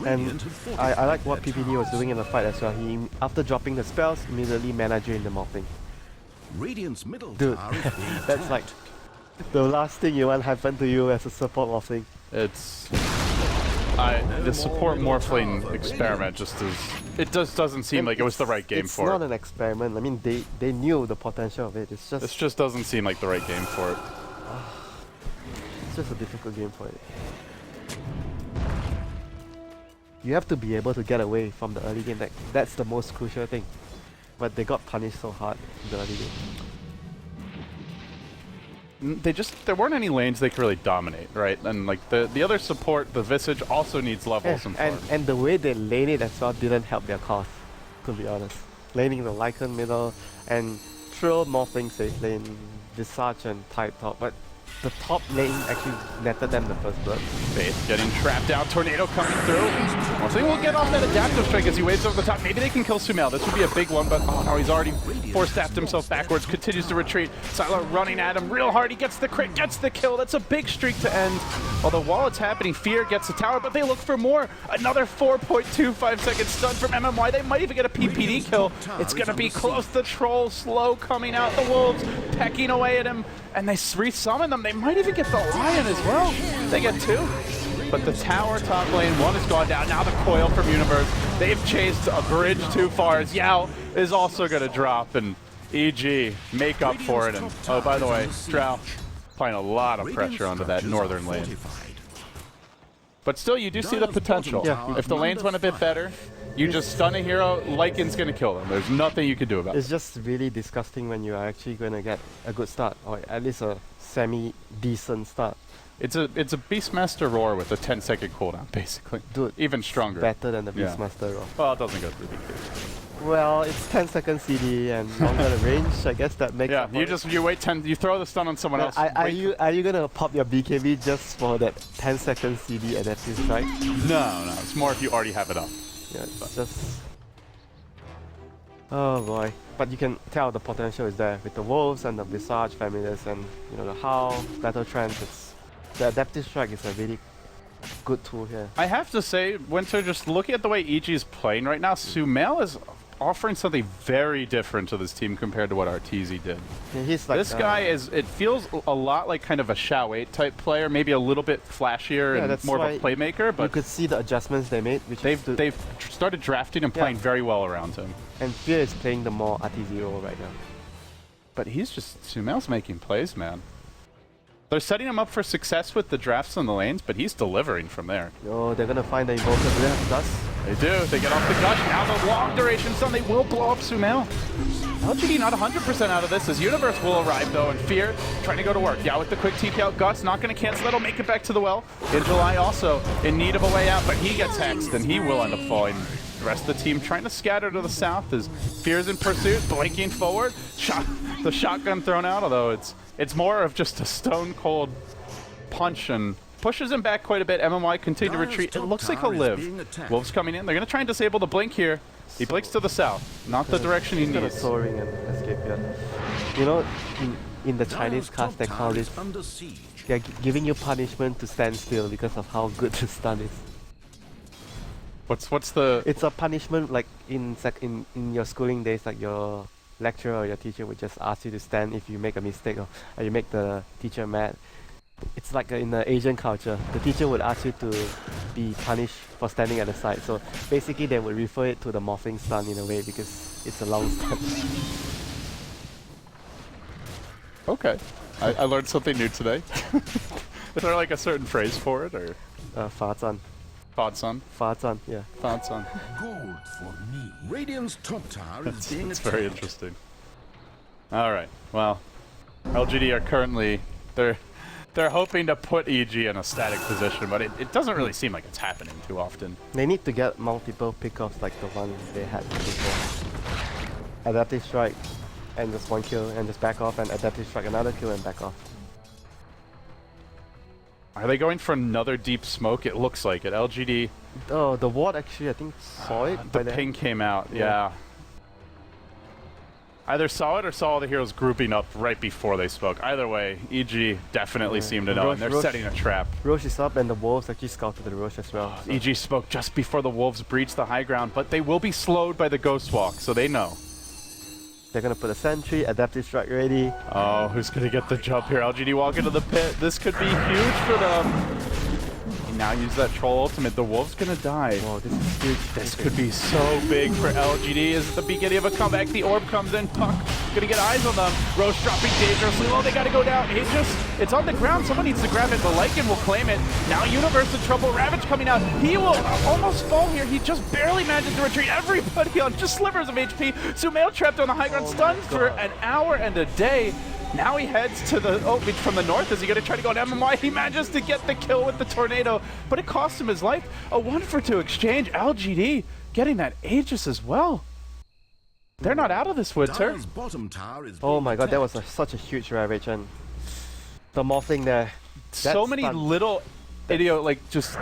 And I like what PPD was doing in the fight as well. He, after dropping the spells, immediately mana drained the Morphling. Radiant's middle Dude, tower is being that's like the last thing you want happen to you as a support Morphling. It's... the support Morphling experiment just is... It just doesn't seem like it was the right game for It's not it. an experiment. I mean, they knew the potential of it. It's This just doesn't seem like the right game for it. It's just a difficult game for it. You have to be able to get away from the early game. That's the most crucial thing. But they got punished so hard in the early game. There weren't any lanes they could really dominate, right? And like the other support, the Visage, also needs levels and farm. And the way they lane it as well didn't help their cause, to be honest. Laning the Lycan middle and throw Morphling safe lane, Visage and Tide top, but the top lane actually netted them the first blood. Faith getting trapped out, tornado coming through. Morphling will get off that adaptive strike as he waves over the top. Maybe they can kill Sumail. This would be a big one, but oh no, he's already force-staffed himself backwards, continues to retreat. Sylar running at him real hard. He gets the crit, gets the kill. That's a big streak to end. Although while it's happening, Fear gets the tower, but they look for more. Another 4.25 second stun from MMY. They might even get a PPD kill. It's going to be close. The Troll slow coming out. The Wolves pecking away at him, and they resummon them. They might even get the Lion as well. They get 2. But the tower top lane, 1 has gone down. Now the coil from Universe. They've chased a bridge too far as Yao is also going to drop, and EG make up for it. And oh, by the way, Drow applying a lot of pressure onto that northern lane. But still, you do see the potential. Yeah. If the lanes went a bit better, you just stun a hero, Lycan's going to kill them. There's nothing you can do about it. It's just really disgusting when you are actually going to get a good start, or at least a semi-decent start. It's a Beastmaster Roar with a 10-second cooldown, basically. Dude, even stronger. Better than the Yeah. Beastmaster Roar. Well, it doesn't go through the queue. Well, it's 10-second CD and longer the range. I guess that makes. Yeah, up for it. you wait 10, you throw the stun on someone else. Are wait you gonna pop your BKB just for that 10-second CD adaptive strike? No, it's more if you already have it up. Yeah, it's just. Oh boy! But you can tell the potential is there with the wolves and the visage familiars and the howl battle trends. The adaptive strike is a really good tool here. I have to say, Winter, just looking at the way EG is playing right now, Sumail is offering something very different to this team compared to what Arteezy did. Yeah, he's like This guy is, it feels a lot like kind of a Shao 8 type player, maybe a little bit flashier and that's more of why a playmaker, you but could see the adjustments they made, which they've started drafting and playing very well around him. and Fear is playing the more Arteezy role right now. But he's just, Sumail's making plays, man. They're setting him up for success with the drafts on the lanes, but he's delivering from there. Oh, they're gonna find the Invoker. Do they have Dust? They do. They get off the gush. Now the long duration stun. They will blow up Sumail. LGD not 100% out of this as Universe will arrive though, and Fear trying to go to work. Yeah, with the quick TP out, Guts not going to cancel. That'll make it back to the well. In July also in need of a way out, but he gets hexed and he will end up falling. The rest of the team trying to scatter to the south as Fear's in pursuit, blinking forward. The shotgun thrown out, although it's more of just a stone cold punch and pushes him back quite a bit. MMY continue to retreat. It looks like he'll live. Wolves coming in. They're going to try and disable the blink here. He blinks to the south, not the direction he He's gonna needs. soaring and escape here. In the Chinese cast they call it, under siege. they're giving you punishment to stand still because of how good the stun is. What's the? It's a punishment like in your schooling days, like your lecturer or your teacher would just ask you to stand if you make a mistake or you make the teacher mad. It's like in the Asian culture, the teacher would ask you to be punished for standing at the side. So basically they would refer it to the morphing stun in a way because it's a long stun. Okay, I learned something new today. Is there like a certain phrase for it, or? Fazan. Fadson? Fazan, yeah. Fadson. Gold for me. Radiant's top tower is being It's attacked. very interesting. All right, well, LGD are currently they're hoping to put EG in a static position, but it doesn't really seem like it's happening too often. They need to get multiple pickoffs like the one they had before. Adaptive strike and just one kill and just back off, and adaptive strike another kill and back off. Are they going for another deep smoke? It looks like it. LGD. Oh, the ward actually, I think, saw it. The by then. ping came out, Yeah. yeah. Either saw it or saw all the heroes grouping up right before they spoke. Either way, EG definitely seemed to know, and they're Roche- setting a trap. Roche is up and the wolves actually scouted the Roche as well. So. EG spoke just before the Wolves breach the high ground, but they will be slowed by the Ghost Walk, so they know. They're gonna put a sentry, adaptive strike ready. Oh, who's going to get the jump here? LGD walk into the pit. This could be huge for them. He now use that troll ultimate. The Wolf's going to die. Whoa, this is huge. This could be so big for LGD. Is it the beginning of a comeback? The orb comes in. Puck gonna get eyes on them. Roche dropping dangerously low. They gotta go down. It's on the ground. Someone needs to grab it. The Lycan will claim it. Now Universe in trouble. Ravage coming out. He will almost fall here. He just barely manages to retreat. Everybody on just slivers of HP. Sumail trapped on the high ground, stunned for an hour and a day. Now he heads to the from the north. Is he going to try to go on MMY? He manages to get the kill with the tornado, but it cost him his life. A 1-for-2 exchange. LGD getting that Aegis as well. They're not out of this, Winter. Dire's bottom tower is Oh being my god, that attacked. was such a huge Ravage, and the morphing there. So many little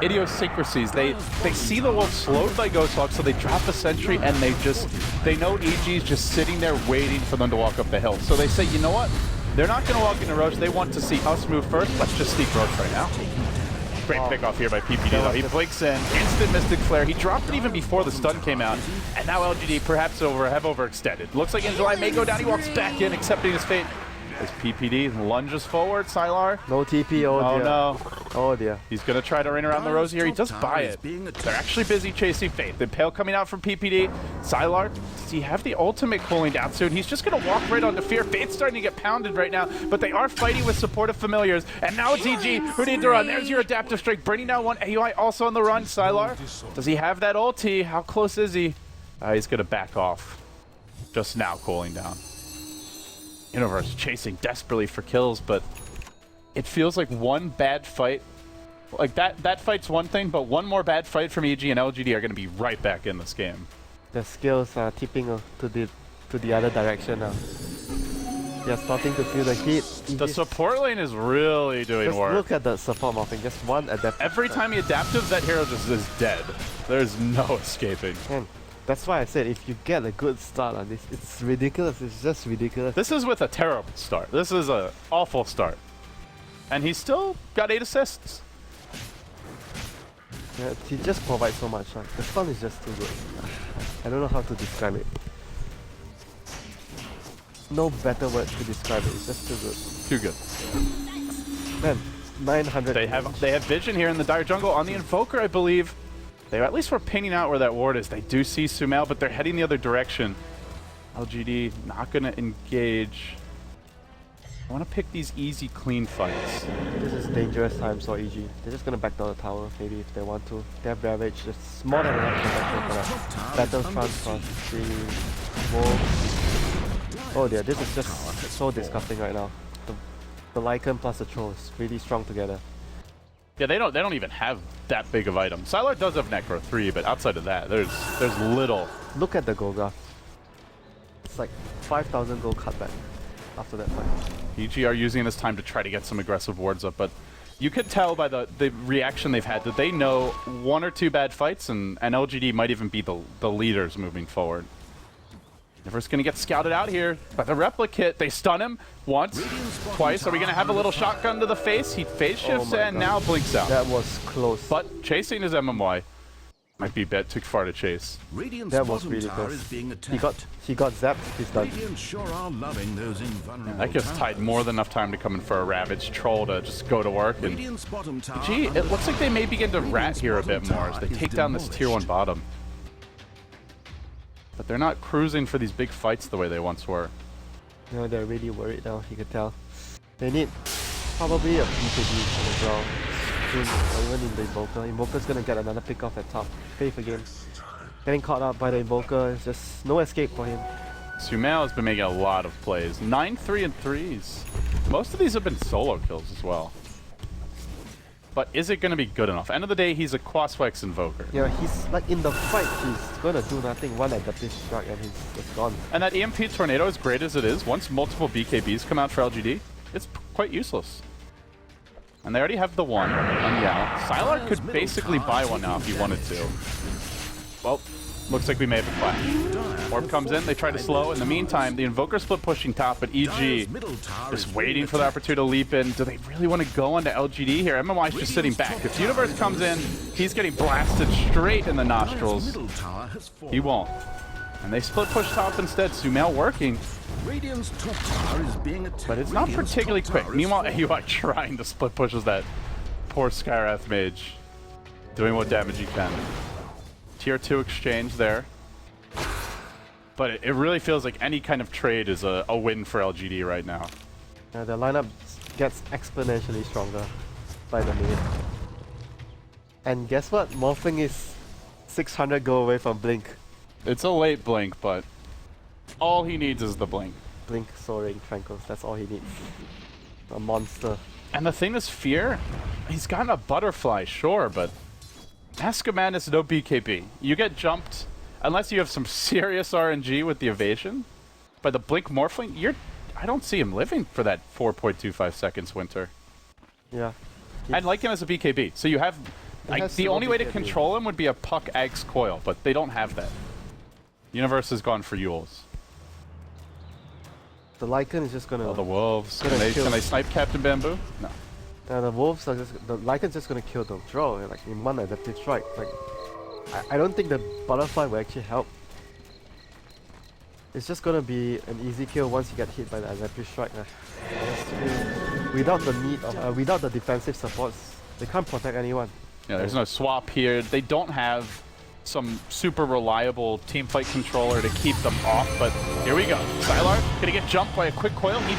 idiosyncrasies. They see the wolf slowed by Ghosthawk, so they drop a sentry, and they know EG's just sitting there waiting for them to walk up the hill. So they say, you know what? They're not going to walk into Roche. They want to see us move first. Let's just sneak Roche right now. Great pick off here by PPD though. He blinks in, instant Mystic Flare. He dropped it even before the stun came out. And now LGD perhaps have overextended. Looks like Injuly may go down. He walks back in, accepting his fate. As PPD lunges forward, Sylar. No TP, oh Oh dear. no. Oh dear. He's going to try to ring around the rosy here. He does buy it. They're actually busy chasing Fate. The Pale coming out from PPD. Sylar, does he have the ultimate cooling down soon? He's just going to walk right onto Fear. Fate's starting to get pounded right now, but they are fighting with supportive familiars. And now it's EG who need to run. There's your adaptive strike, bringing down one. AUI also on the run. Sylar, does he have that ulti? How close is he? He's going to back off. Just now cooling down. Universe chasing desperately for kills, but it feels like one bad fight. Like that fight's one thing, but one more bad fight from EG and LGD are going to be right back in this game. The skills are tipping to the other direction now. They're starting to feel the heat. The support lane is really doing Just work. look at the support morphing. Just one adaptive. Every time he adaptives, that hero just is dead. There's no escaping. Man, that's why I said if you get a good start on this, it's ridiculous. It's just ridiculous. This is with a terrible start. This is an awful start. And he's still got 8 assists. Yeah, he just provides so much. Like, the stun is just too good. I don't know how to describe it. No better word to describe it. It's just too good. Too good. Man, 900. They have vision here in the Dire Jungle on the Invoker, I believe. They at least were pinging out where that ward is. They do see Sumail, but they're heading the other direction. LGD not going to engage. I want to pick these easy, clean fights. This is dangerous times for EG. They're just gonna back down the tower, maybe if they want to. They have Ravage, just more than enough protection for that. Battle Trance, the Wolf. Oh dear, this is just so disgusting right now. The Lycan plus the Troll is really strong together. Yeah, they don't even have that big of items. Sylar does have Necro 3, but outside of that, there's little. Look at the Golga. It's like 5,000 gold cutback after that fight. EG are using this time to try to get some aggressive wards up, but you could tell by the reaction they've had that they know 1 or 2 bad fights, and LGD might even be the leaders moving forward. Never's going to get scouted out here by the Replicate. They stun him once, twice. Are we going to have a little shotgun to the face? He phase shifts and now blinks out. That was close. But chasing his MMY might be a bit too far to chase. Radiant's That was bottom really tower close. is being He got zapped, he's done. Radiant sure are loving those invulnerable That gives towers. Tide more than enough time to come in for a Ravage Troll to just go to work. And Radiant's bottom tower. gee, it looks like they may begin to rat here a bit more as they take down this tier 1 bottom. But they're not cruising for these big fights the way they once were. You know, they're really worried now, you can tell. They need probably a PKB as well. Soon, or even in the Invoker. Invoker's gonna get another pick off at top. Faith again. Getting caught up by the Invoker is just no escape for him. Sumail has been making a lot of plays. 9 3-3s. Most of these have been solo kills as well. But is it going to be good enough? End of the day, he's a Quasflex Invoker. Yeah, he's like in the fight, he's gonna do nothing. One adaptive strike and he's just gone. And that EMP Tornado, as great as it is, once multiple BKBs come out for LGD, it's quite useless. And they already have the one on Yao. Sylar could basically buy one now if he wanted to. Well, looks like we may have a clash. Orb comes in, they try to slow. In the meantime, the Invoker split pushing top, but EG just waiting for the opportunity to leap in. Do they really want to go onto LGD here? MMY's just sitting back. If Universe comes in, he's getting blasted straight in the nostrils. He won't. And they split push top instead. Sumail working. Radiant's top tower is being attacked. But it's not particularly quick. Meanwhile, AUI trying to split pushes that poor Skywrath mage. Doing what damage he can. Tier 2 exchange there. But it really feels like any kind of trade is a win for LGD right now. Yeah, the lineup gets exponentially stronger by the minute. And guess what? Morphling is 600 go away from Blink. It's a late blink, but all he needs is the blink. Blink, Soaring, Tranquils, that's all he needs. A monster. And the thing is, Fear, he's gotten a butterfly, sure, but Mask of Madness, no BKB. You get jumped, unless you have some serious RNG with the evasion. By the Blink Morphling, I don't see him living for that 4.25 seconds winter. Yeah. I'd like him as a BKB. So you have, like, has the no only way to BKB. control him would be a Puck Axe Coil, but they don't have that. Universe has gone for Yules. The Lycan is just gonna... Oh, the Wolves. Gonna kill. Can they snipe Captain Bamboo? No. The Wolves are just... The Lycan's just gonna kill the draw, like, in one adaptive strike. Like, I don't think the Butterfly will actually help. It's just gonna be an easy kill once you get hit by the adaptive strike. Without the need of... without the defensive supports, they can't protect anyone. Yeah, there's no swap here. They don't have some super reliable teamfight controller to keep them off, but here we go. Sylar gonna get jumped by a quick coil. He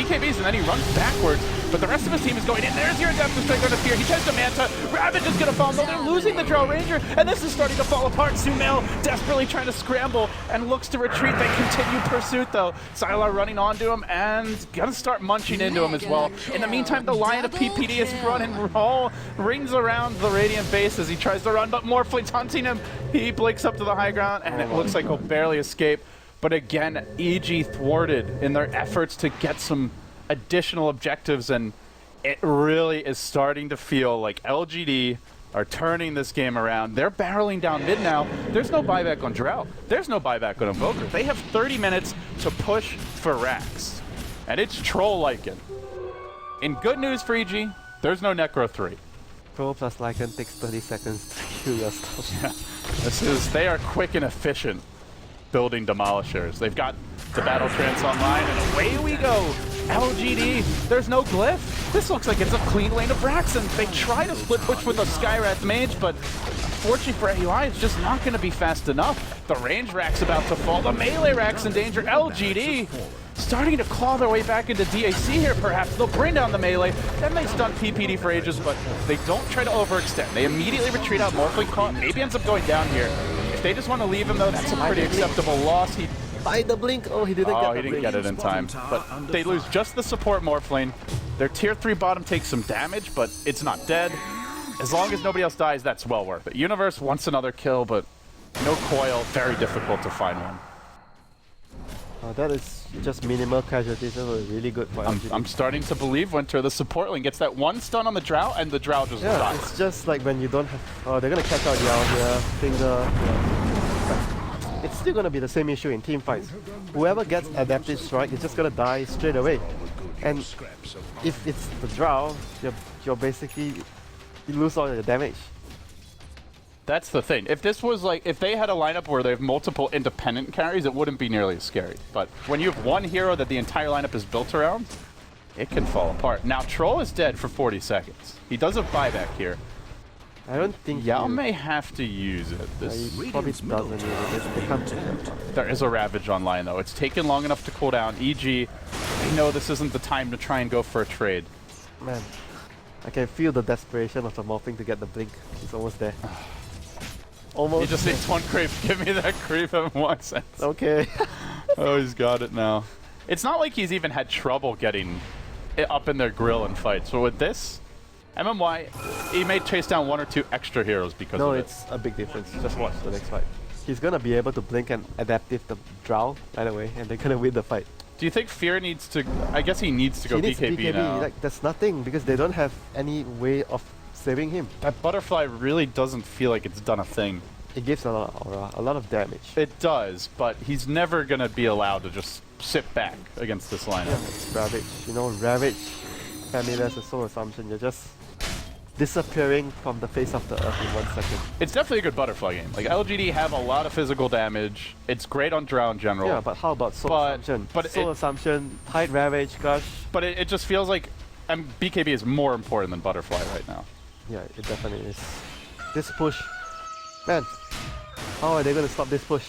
BKBs and then he runs backwards, but the rest of his team is going in. There's your Adaptive Strike on the Fear. He tries to Manta. Ravage is gonna fall, though. They're losing the Drow Ranger, and this is starting to fall apart. Sumail desperately trying to scramble and looks to retreat. They continue pursuit, though. Sylar running onto him and gonna start munching into him as well. In the meantime, the Lion of PPD is running roll, rings around the Radiant base as he tries to run, but Morphling's hunting him. He blinks up to the high ground, and it looks like he'll barely escape. But again, EG thwarted in their efforts to get some additional objectives, and it really is starting to feel like LGD are turning this game around. They're barreling down mid now. There's no buyback on Drought. There's no buyback on Invoker. They have 30 minutes to push for racks, and it's troll-like it. In good news for EG, there's no Necro 3. Pro plus Lycan takes 30 seconds to kill your stuff. They are quick and efficient building demolishers. They've got the Battle Trance online, and away we go. LGD, there's no glyph. This looks like it's a clean lane of racks, and they try to split push with a Skywrath Mage, but unfortunately for AUI, it's just not going to be fast enough. The range rack's about to fall. The melee rack's in danger. LGD starting to claw their way back into DAC here, perhaps. They'll bring down the melee, then they stun PPD for ages, but they don't try to overextend. They immediately retreat out. Morphling caught, maybe ends up going down here. If they just want to leave him, though, that's a pretty acceptable loss. By the blink! Oh, he didn't get the blink. Get it in time. But they lose just the support Morphling. Their tier 3 bottom takes some damage, but it's not dead. As long as nobody else dies, that's well worth it. Universe wants another kill, but no coil. Very difficult to find one. That is just minimal casualties. That was really good for LGD. I'm starting to believe Winter, the support lane, gets that one stun on the Drought, and the Drought just dies. It's just like when you don't have... Oh, they're gonna catch out Yao here. Finger... Yeah. It's still gonna be the same issue in team fights. Whoever gets adaptive strike is just gonna die straight away. And if it's the Drought, you're basically... You lose all your damage. That's the thing. If this was like, if they had a lineup where they have multiple independent carries, it wouldn't be nearly as scary. But when you have one hero that the entire lineup is built around, it can fall apart. Now, Troll is dead for 40 seconds. He does have buyback here. I don't think Yao may have to use it. This he probably doesn't use it. They can't do that. There is a Ravage online, though. It's taken long enough to cool down. EG, they know this isn't the time to try and go for a trade. Man, I can feel the desperation of the morphing to get the blink. It's almost there. Almost. He just needs one creep. Give me that creep in 1 sense. Okay. Oh, he's got it now. It's not like he's even had trouble getting it up in their grill and fights. So with this, MMY, he may chase down 1 or 2 extra heroes because of it. No, it's a big difference. Just watch the next fight. He's gonna be able to blink and adaptive the Drow right away, and they're gonna win the fight. Do you think Fear needs to... I guess he needs to go BKB now. Like, there's nothing, because they don't have any way of saving him. That butterfly really doesn't feel like it's done a thing. It gives a lot of aura, a lot of damage. It does, but he's never going to be allowed to just sit back against this lineup. Yeah, it's Ravage. You know, Ravage, familiar as a soul assumption. You're just disappearing from the face of the earth in 1 second. It's definitely a good butterfly game. Like, LGD have a lot of physical damage. It's great on Drow in general. Yeah, but how about soul assumption? Soul assumption, tight Ravage, Gush. But it just feels like BKB is more important than butterfly right now. Yeah, it definitely is. This push, man, how are they going to stop this push?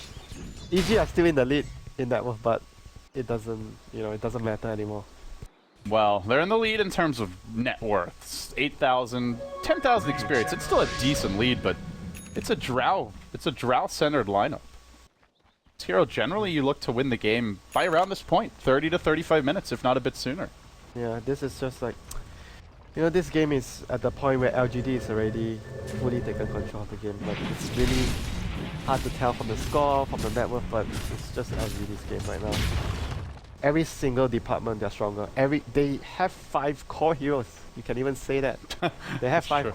EG are still in the lead in that one, but it doesn't, it doesn't matter anymore. Well, they're in the lead in terms of net worth. 8,000, 10,000 experience. It's still a decent lead, but it's a Drow-centered lineup. This hero, generally, you look to win the game by around this point, 30 to 35 minutes, if not a bit sooner. Yeah, this is just like, this game is at the point where LGD is already fully taken control of the game. Like, it's really hard to tell from the score, from the net worth, but it's just LGD's game right now. Every single department, they're stronger. They have 5 core heroes. You can even say that. They have 5. True.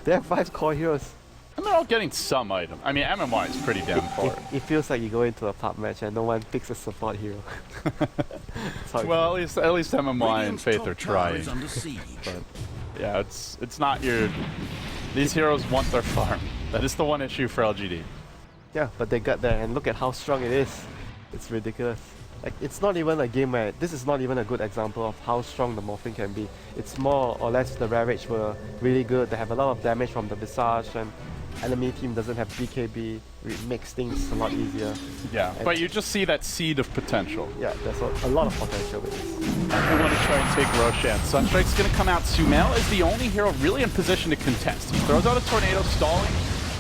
They have 5 core heroes. And they're all getting some item. I mean, MMY is pretty damn far. It feels like you go into a pub match and no one picks a support hero. Well, at least MMY and Faith are trying. But yeah, it's not your... These heroes want their farm. That is the one issue for LGD. Yeah, but they got there, and look at how strong it is. It's ridiculous. Like, it's not even a game where... This is not even a good example of how strong the morphing can be. It's more or less the Ravage were really good. They have a lot of damage from the Visage, and enemy team doesn't have BKB. It makes things a lot easier. Yeah, and but you just see that seed of potential. Yeah, there's a lot of potential with this. I want to try and take Roshan. Sunstrike's going to come out. Sumail is the only hero really in position to contest. He throws out a tornado, stalling,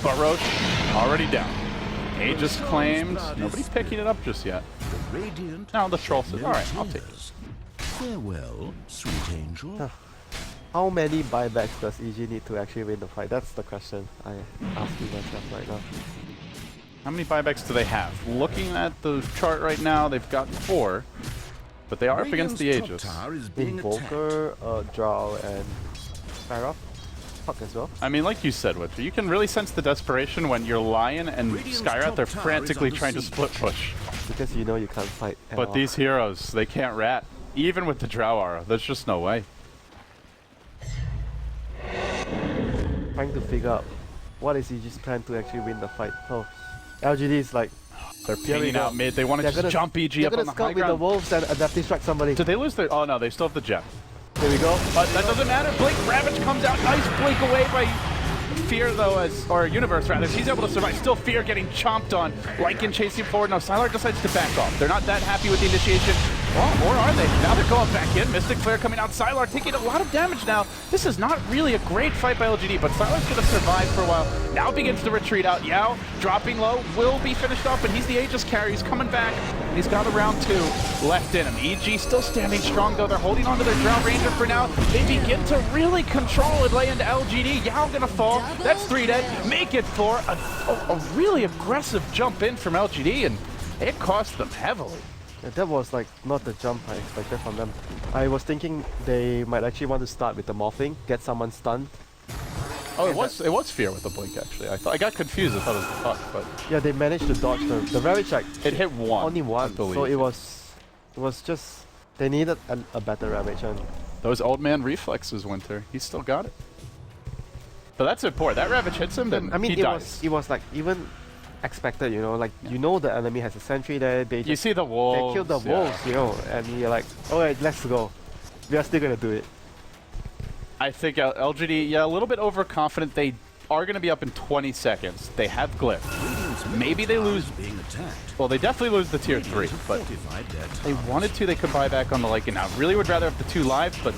but Roche already down. Aegis claimed. Nobody's picking it up just yet. Now the troll says, alright, I'll take it. Farewell, sweet angel. How many buybacks does EG need to actually win the fight? That's the question I asking myself right now. How many buybacks do they have? Looking at the chart right now, they've got 4. But they are up against the Radiant's Aegis. top tower is being attacked. Invoker, Drow, and Sparrow. Fuck as well. I mean, like you said, Witcher, you can really sense the desperation when your Lion and Radiant's Skyrath top are tower frantically is under trying to siege. split push. Because you know you can't fight at But all. these heroes, they can't rat. Even with the Drow aura, there's just no way. Trying to figure out what is EG's plan to actually win the fight. Oh, LGD is like, They're Here we pinging go. out mid. They want to they're just gonna, jump EG they're up on gonna the high scout with the ground. wolves and adaptive strike somebody. Did they lose their... Oh no, they still have the Jet. Here we go. But that doesn't matter. Blink Ravage comes out. Nice blink away by Fear, though, or Universe, rather. He's able to survive. Still Fear getting chomped on. Lycan chasing forward. No, Sylar decides to back off. They're not that happy with the initiation. Well, or are they? Now they're going back in. Mystic Flare coming out. Sylar taking a lot of damage now. This is not really a great fight by LGD, but Sylar's going to survive for a while. Now begins to retreat out. Yao dropping low. Will be finished off, and he's the Aegis carry. He's coming back. And he's got a round 2 left in him. EG still standing strong, though. They're holding on to their Drow Ranger for now. They begin to really control and lay into LGD. Yao going to fall. That's 3 dead. Make it 4. A really aggressive jump in from LGD, and it cost them heavily. Yeah, that was like not the jump I expected from them. I was thinking they might actually want to start with the morphing, get someone stunned. Oh, it was Fear with the blink, actually. I got confused. I thought it was the Puck, but Yeah, they managed to dodge the Ravage like it hit one. only I one, believe. so it was just they needed a better Ravage, and Those old man reflexes, Winter. He's still got it. But that's important. That Ravage hits him, then I mean he dies. it was like even expected, you know, like you know the enemy has a sentry there. They You just, see the wolves. they killed the yeah. wolves, you know, and you're like, alright, let's go. We are still gonna do it. I think LGD, yeah, a little bit overconfident. They are going to be up in 20 seconds. They have Glyph. Radiant's Maybe they tower lose. is being attacked. Well, they definitely lose the tier 3, Radiant have but fortified their they towers. wanted to. They could buy back on the Lycan now. Really would rather have the 2 live, but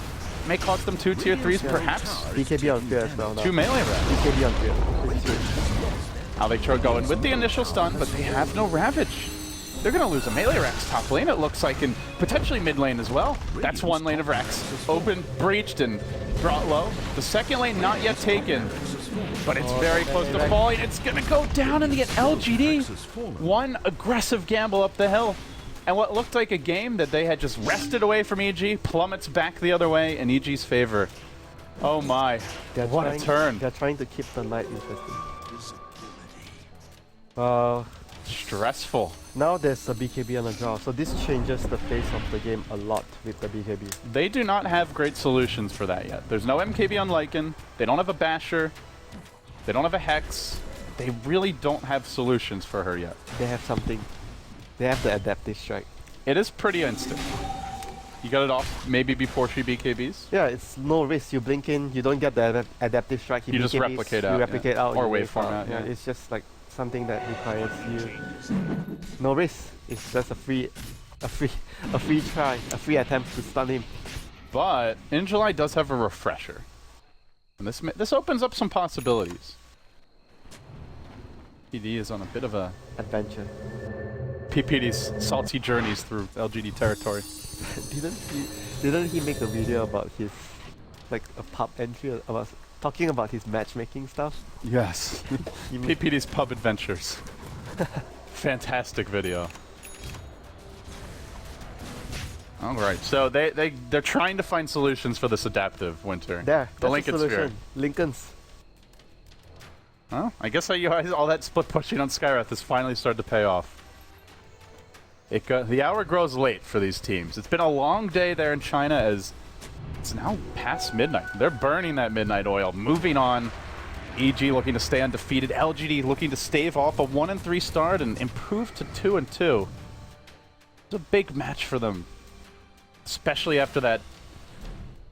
may cost them 2 tier 3s perhaps. BKB on fear as well now. 2 melee rats. BKB on fear. This is huge. How they try going with the initial stun, but they have no Ravage. They're going to lose a melee Rex top lane, it looks like, and potentially mid lane as well. That's one lane of Rex. Open, breached, and brought low. The second lane not yet taken, but it's very close to falling. It's going to go down in the LGD. One aggressive gamble up the hill. And what looked like a game that they had just wrested away from EG plummets back the other way in EG's favor. Oh my, what a turn. They're trying to keep the night interesting. Stressful. Now there's a BKB on the draw, so this changes the face of the game a lot with the BKB. They do not have great solutions for that yet. There's no MKB on Lycan. They don't have a Basher. They don't have a Hex. They really don't have solutions for her yet. They have something. They have the adaptive strike. It is pretty instant. You got it off maybe before she BKBs. Yeah, it's no risk. You blink in, you don't get the adaptive strike. You just BKBs, replicate you out, replicate yeah. out. Or you wave waveform out, yeah. It's just like something that requires you no risk. It's just a free try, a free attempt to stun him. But In July does have a refresher. And this opens up some possibilities. PD is on a bit of a Adventure. PPD's salty journeys through LGD territory. Didn't he make a video about his like a pub entry about talking about his matchmaking stuff? Yes. He PPD's pub adventures. Fantastic video. All right, so they're trying to find solutions for this adaptive Winter. there. The That's Lincoln the Sphere. solution. Lincoln's. Well, I guess all that split pushing on Skyrath has finally started to pay off. The hour grows late for these teams. It's been a long day there in China as it's now past midnight. They're burning that midnight oil, moving on. EG looking to stay undefeated. LGD looking to stave off a 1-3 start and improve to 2-2. It's a big match for them, especially after that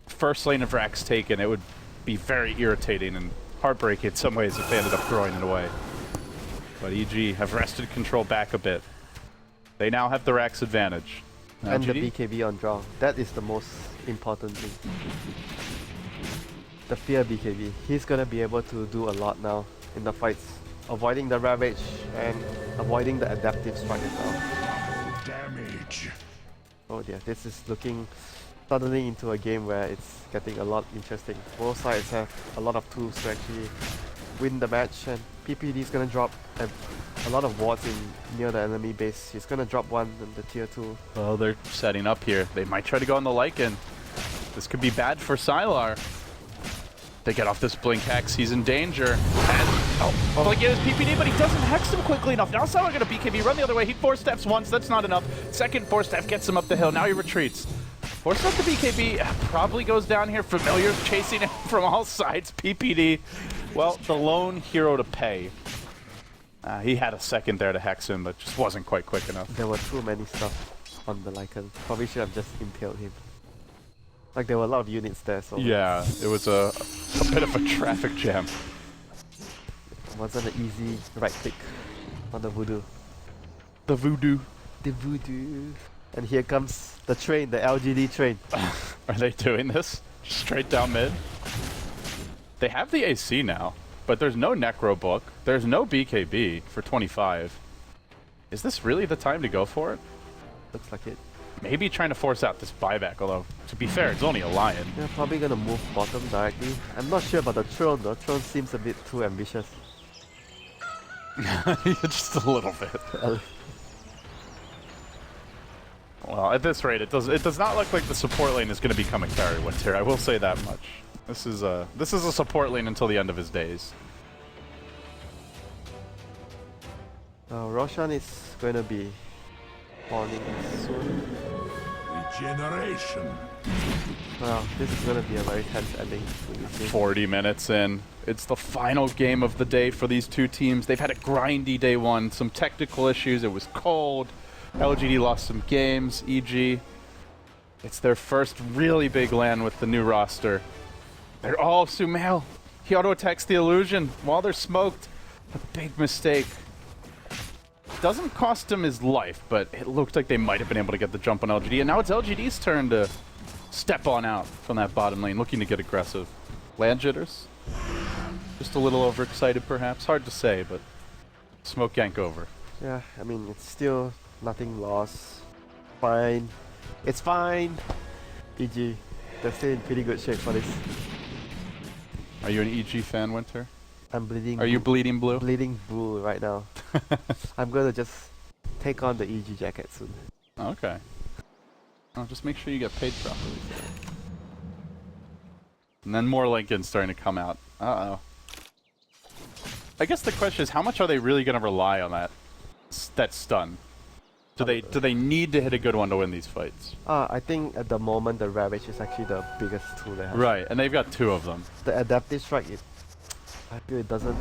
first lane of Rax taken. It would be very irritating and heartbreaking in some ways if they ended up throwing it away. But EG have wrested control back a bit. They now have the Rax advantage. And the LGD? BKB on draw. That is the most important thing. The fear BKB. He's gonna be able to do a lot now in the fights. Avoiding the Ravage and avoiding the adaptive strike as well. Damage. Oh dear, this is looking suddenly into a game where it's getting a lot interesting. Both sides have a lot of tools to actually win the match, and PPD is gonna drop a lot of wards near the enemy base. He's gonna drop one in the tier 2. Well, they're setting up here. They might try to go on the Lycan. This could be bad for Sylar. They get off this Blink Hex, he's in danger. And, Blink is PPD, but he doesn't Hex him quickly enough. Now Sylar gonna BKB, run the other way. He 4-steps once, that's not enough. Second 4-step gets him up the hill, now he retreats. 4-step to BKB, probably goes down here. Familiar's chasing him from all sides. PPD, well, the lone hero to pay. He had a second there to Hex him, but just wasn't quite quick enough. There were too many stuff on the Lycan. Probably should have just impaled him. Like, there were a lot of units there, so... Yeah, it was a bit of a traffic jam. It wasn't an easy right click on the Voodoo. The Voodoo. The Voodoo. And here comes the train, the LGD train. Are they doing this? Straight down mid? They have the AC now, but there's no Necro book. There's no BKB for 25. Is this really the time to go for it? Looks like it. Maybe trying to force out this buyback, although, to be fair, it's only a Lion. They're probably gonna move bottom directly. I'm not sure about the Throne though. Throne seems a bit too ambitious. Just a little bit. Well, at this rate, it does not look like the support lane is going to become a carry Winter. I will say that much. This is a support lane until the end of his days. Roshan is going to be spawning soon. Regeneration. Well, this is going to be a very tense ending to this game. 40 minutes in. It's the final game of the day for these two teams. They've had a grindy day one, some technical issues. It was cold. LGD lost some games, e.g. It's their first really big LAN with the new roster. They're all Sumail. He auto-attacks the illusion while they're smoked. A big mistake. Doesn't cost him his life, but it looked like they might have been able to get the jump on LGD. And now it's LGD's turn to step on out from that bottom lane, looking to get aggressive. Land jitters? Just a little overexcited, perhaps. Hard to say, but smoke gank over. Yeah, I mean, it's still nothing lost. Fine. It's fine. EG. They're still in pretty good shape for this. Are you an EG fan, Winter? I'm bleeding. Are you bleeding blue? Bleeding blue right now. I'm gonna just take on the EG jacket soon. Okay. Well, just make sure you get paid properly. And then more Lincoln's starting to come out. Uh-oh. I guess the question is, how much are they really going to rely on that stun? Do they need to hit a good one to win these fights? I think at the moment the Ravage is actually the biggest tool they have. Right, and they've got two of them. The Adaptive Strike, I feel it doesn't...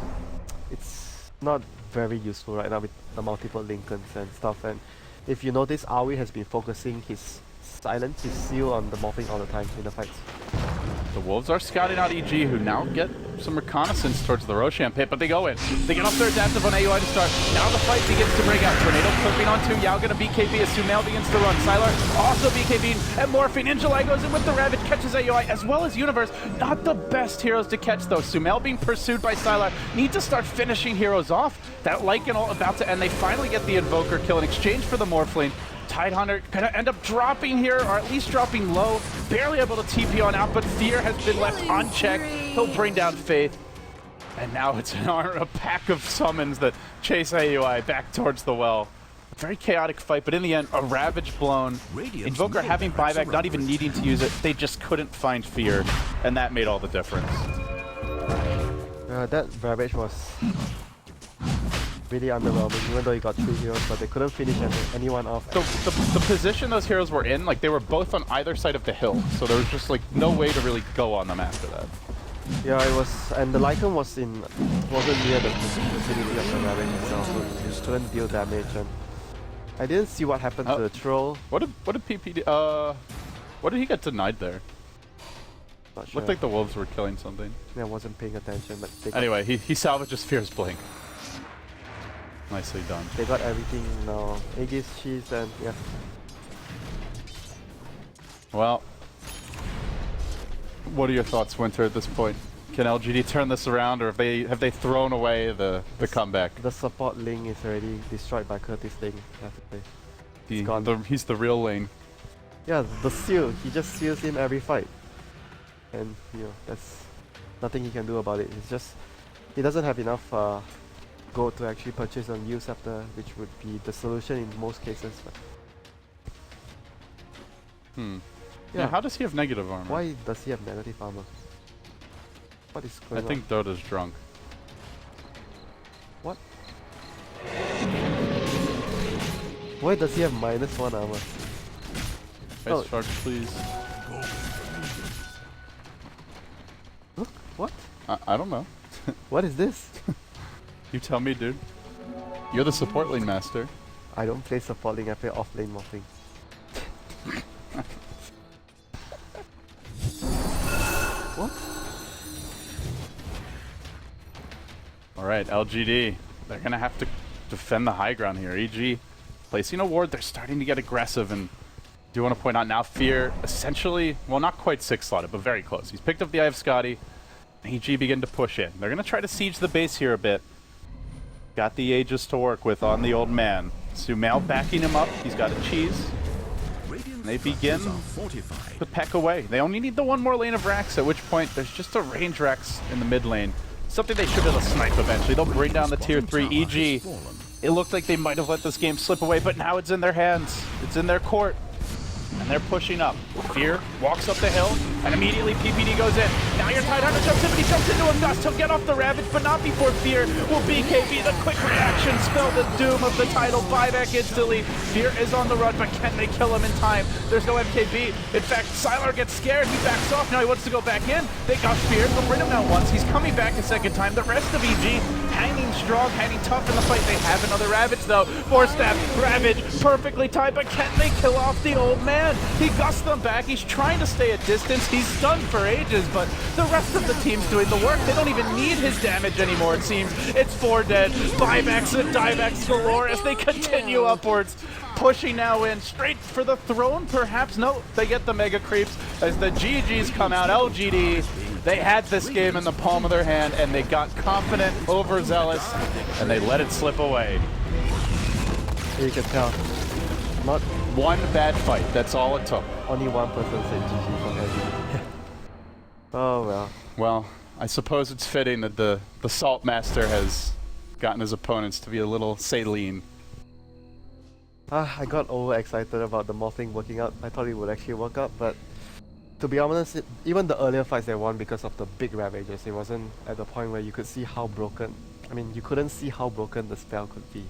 It's not very useful right now with the multiple Lincolns and stuff. And if you notice, Aoi has been focusing his silence, his seal on the morphing all the time in the fights. The Wolves are scouting out EG, who now get some reconnaissance towards the Roshan pit, but they go in. They get off their adaptive on AUI to start. Now the fight begins to break out. Tornado clipping onto Yao, gonna BKB as Sumail begins to run. Sylar also BKBing and morphing. Injalai goes in with the Ravage, catches AUI, as well as Universe. Not the best heroes to catch, though. Sumail being pursued by Sylar. Need to start finishing heroes off. That Lycan ult about to end. They finally get the Invoker kill in exchange for the Morphling. Tidehunter gonna end up dropping here, or at least dropping low. Barely able to TP on out, but Fear has been left unchecked. He'll bring down Faith. And now it's a pack of summons that chase AUI back towards the well. A very chaotic fight, but in the end, a Ravage blown. Invoker having buyback, not even needing to use it. They just couldn't find Fear, and that made all the difference. That Ravage was really underwhelming, even though he got 3 heroes, but they couldn't finish anyone off. The position those heroes were in, like, they were both on either side of the hill, so there was just like no way to really go on them after that. Yeah, it was, and the Lycan wasn't near the vicinity of the Ravage itself, so he just couldn't deal damage. And I didn't see what happened to the troll. What did PPD? What did he get denied there? Not sure. Looked like the Wolves were killing something. Yeah, I wasn't paying attention, but they Anyway, he salvages Fear's Blink. Nicely done. They got everything now. Aegis, Cheese, and yeah. Well, what are your thoughts, Winter, at this point? Can LGD turn this around, or have they thrown away the comeback? The support link is already destroyed by Curtis Ling, I have to say. It's gone. He's the real lane. Yeah, the seal. He just seals him every fight. And, you know, that's nothing he can do about it. It's just, he doesn't have enough gold to actually purchase and use after, which would be the solution in most cases. But Yeah, how does he have negative armor? why does he have negative armor? What is I going on? think Dota's drunk. What? Why does he have -1 armor? Ice Oh. Shark, please. Look, what? I don't know. What is this? You tell me, dude. You're the support lane master. I don't play support lane, I play off lane morphing. What? Alright, LGD. They're gonna have to defend the high ground here. EG placing a ward. They're starting to get aggressive, and do want to point out now Fear essentially, well, not quite 6-slotted, but very close. He's picked up the Eye of Scotty. EG begin to push in. They're gonna try to siege the base here a bit. Got the Aegis to work with on the old man. Sumail backing him up. He's got a cheese. They begin to peck away. They only need the one more lane of Rax, at which point there's just a range Rax in the mid lane. Something they should be able to snipe eventually. They'll bring down the tier 3 EG. It looked like they might have let this game slip away, but now it's in their hands. It's in their court. And they're pushing up. Fear walks up the hill, and immediately PPD goes in. Now your Tidehunter jumps in, but he jumps into a gust. He'll get off the Ravage, but not before Fear will BKB. The quick reaction spell the doom of the title buyback instantly. Fear is on the run, but can they kill him in time? There's no MKB. In fact, Sylar gets scared. He backs off. Now he wants to go back in. They got Fear. They'll bring him down once. He's coming back a second time. The rest of EG hanging strong, hanging tough in the fight. They have another Ravage, though. Force Staff, Ravage, perfectly timed, but can they kill off the old man? He gusts them back. He's trying to stay at distance. He's stunned for ages, but the rest of the team's doing the work. They don't even need his damage anymore, it seems. It's 4 dead. Buybacks and diebacks galore as they continue upwards. Pushing now in, straight for the throne, perhaps? No, they get the mega creeps as the GGs come out. LGD, they had this game in the palm of their hand, and they got confident, overzealous, and they let it slip away. You can tell. Not One bad fight, that's all it took. only one person said GG from LGD. Oh well. Well, I suppose it's fitting that the Salt Master has gotten his opponents to be a little saline. I got overexcited about the morphing working out. I thought it would actually work out, but to be honest, even the earlier fights they won because of the big Ravages, it wasn't at the point where you could see how broken, I mean, you couldn't see how broken the spell could be.